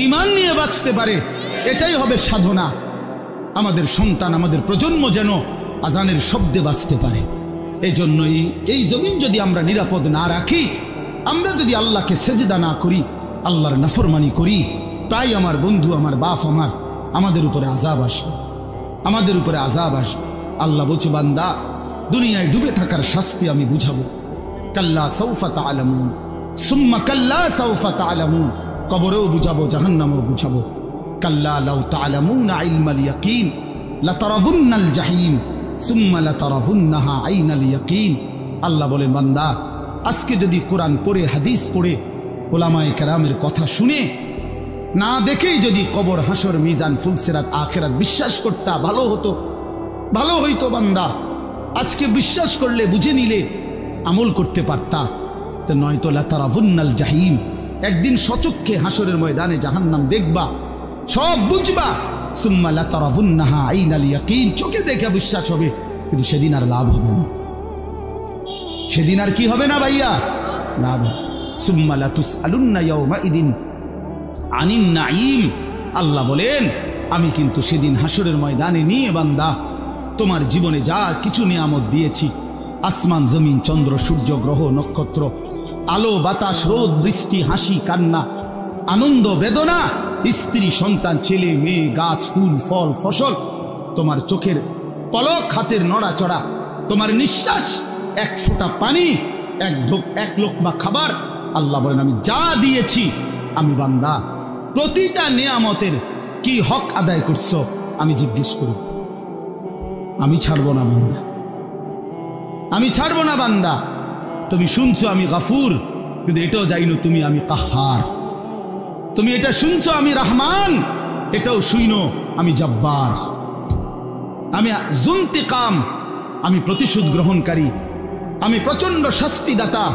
ঈমান নিয়ে বাঁচতে পারে, এটাই হবে সাধনা। আমাদের সন্তান, আমাদের প্রজন্ম যেন আজানের শব্দে বাঁচতে পারে। এই জন্যই এই জমিন যদি আমরা নিরাপদ না রাখি, আমরা যদি আল্লাহকে সেজদা না করি, আল্লাহর নাফরমানি করি, তাই আমার বন্ধু, আমার বাপ, আমাদের উপরে আযাব আসবে, আমাদের উপরে আযাব আসবে। আল্লাহ বলছে, বান্দা দুনিয়ায় ডুবে থাকার শাস্তি আমি বুঝাবো। কাল্লা সাউফা তা'লামুন সুম্মা কাল্লা সাউফা তা'লামুন, কবরেও বুঝাবো, জাহান্নামেও বুঝাবো। কাল্লা লাউ তা'লামুনা ইলমাল ইয়াকিন লাতারাউন্নাল জাহিম সুম্মা লাতারাউন্নাহা আইনাল ইয়াকিন। আল্লাহ বলেন, বান্দা আজকে যদি কোরআন পড়ে, হাদিস পড়ে, উলামায়ে কেরামের কথা শুনে, না দেখেই যদি কবর, হাসর, মিজান, ফুলসিরাত, আখিরাত বিশ্বাস করতা, ভালো হতো, ভালো হইতো। বান্দা আজকে বিশ্বাস করলে, বুঝে নিলে, আমল করতে পারতা। তো নয়তো লাতারাউন্নাল জাহিম, একদিন সচক্ষে হাসরের ময়দানে জাহান্নাম দেখবা, সব বুঝবা। সুম্মা লাতারাউন্নাহা আইনাল ইয়াকিন, চোখে দেখে বিশ্বাস হবে, কিন্তু সেদিন আর লাভ হবে না। সেদিন আর কি হবে না ভাইয়া? লাভ। সুম্মা লাতুসআলুন্না ইয়াওমাইদিন আনিন নাঈম। আল্লাহ বলেন, আমি কিন্তু সেদিন হাসরের ময়দানে নিয়ে বান্দা তোমার জীবনে যা কিছু নিয়ামত দিয়েছি, আসমান, জমিন, চন্দ্র, সূর্য, গ্রহ, নক্ষত্র, আলো, বাতাস, রোদ, বৃষ্টি, হাসি, কান্না, আনন্দ, বেদনা, স্ত্রী, সন্তান, ছেলে, মেয়ে, গাছ, ফুল, ফল, ফসল, তোমার চোখের পলক, হাতের নড়াচড়া, তোমার নিঃশ্বাস, এক ফোঁটা পানি, এক লোকমা খাবার, আল্লাহ বলেন আমি যা দিয়েছি, আমি বান্দা প্রতিটা নিয়ামতের কি হক আদায় করছো আমি জিজ্ঞেস করি। আমি ছাড়বো না বান্দা, আমি ছাড়বো না বান্দা। তুমি শুনছো আমি গাফুর, কিন্তু এটাও জানো তুমি আমি কাহার। তুমি এটা শুনছো আমি রহমান, এটাও শুনো আমি জব্বার। আমি যুন্তিকাম, আমি প্রতিশোধ গ্রহণকারী, আমি প্রচন্ড শাস্তিদাতা,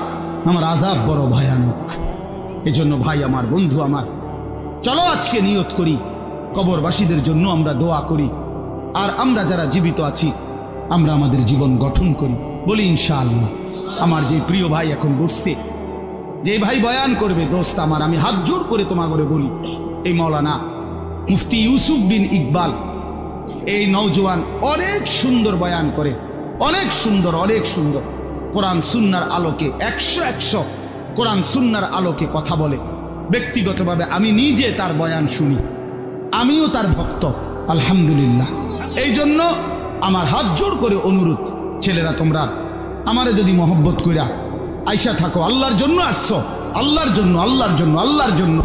আমার আযাব বড় ভয়ানক। এজন্য ভাই আমার, বন্ধু আমার, চলো আজকে নিয়ত করি, কবরবাসীদের জন্য আমরা দোয়া করি, আর আমরা যারা জীবিত আছি আমরা আমাদের জীবন গঠন করি। বলি ইনশাআল্লাহ। আমার যে প্রিয় ভাই এখন বসছে, যে ভাই বয়ান করবে, দোস্ত আমার, আমি হাত জোর করে তোমাকে বলি, এই মাওলানা মুফতি ইউসুফ বিন ইকবাল, এই নওজোয়ান অনেক সুন্দর বয়ান করে, অনেক সুন্দর, অনেক সুন্দর। কোরআন সুন্নাহর আলোকে 100 কোরআন সুন্নাহর আলোকে কথা বলে। ব্যক্তিগতভাবে আমি নিজে তার বয়ান শুনি, আমিও তার ভক্ত, আলহামদুলিল্লাহ। এই জন্য আমার হাত জোর করে অনুরোধ, ছেলেরা তোমরা আমারে যদি মহব্বত কইরা আইসা থাকো, আল্লাহর জন্য আসছো, আল্লাহর জন্য, আল্লাহর জন্য, আল্লাহর জন্য,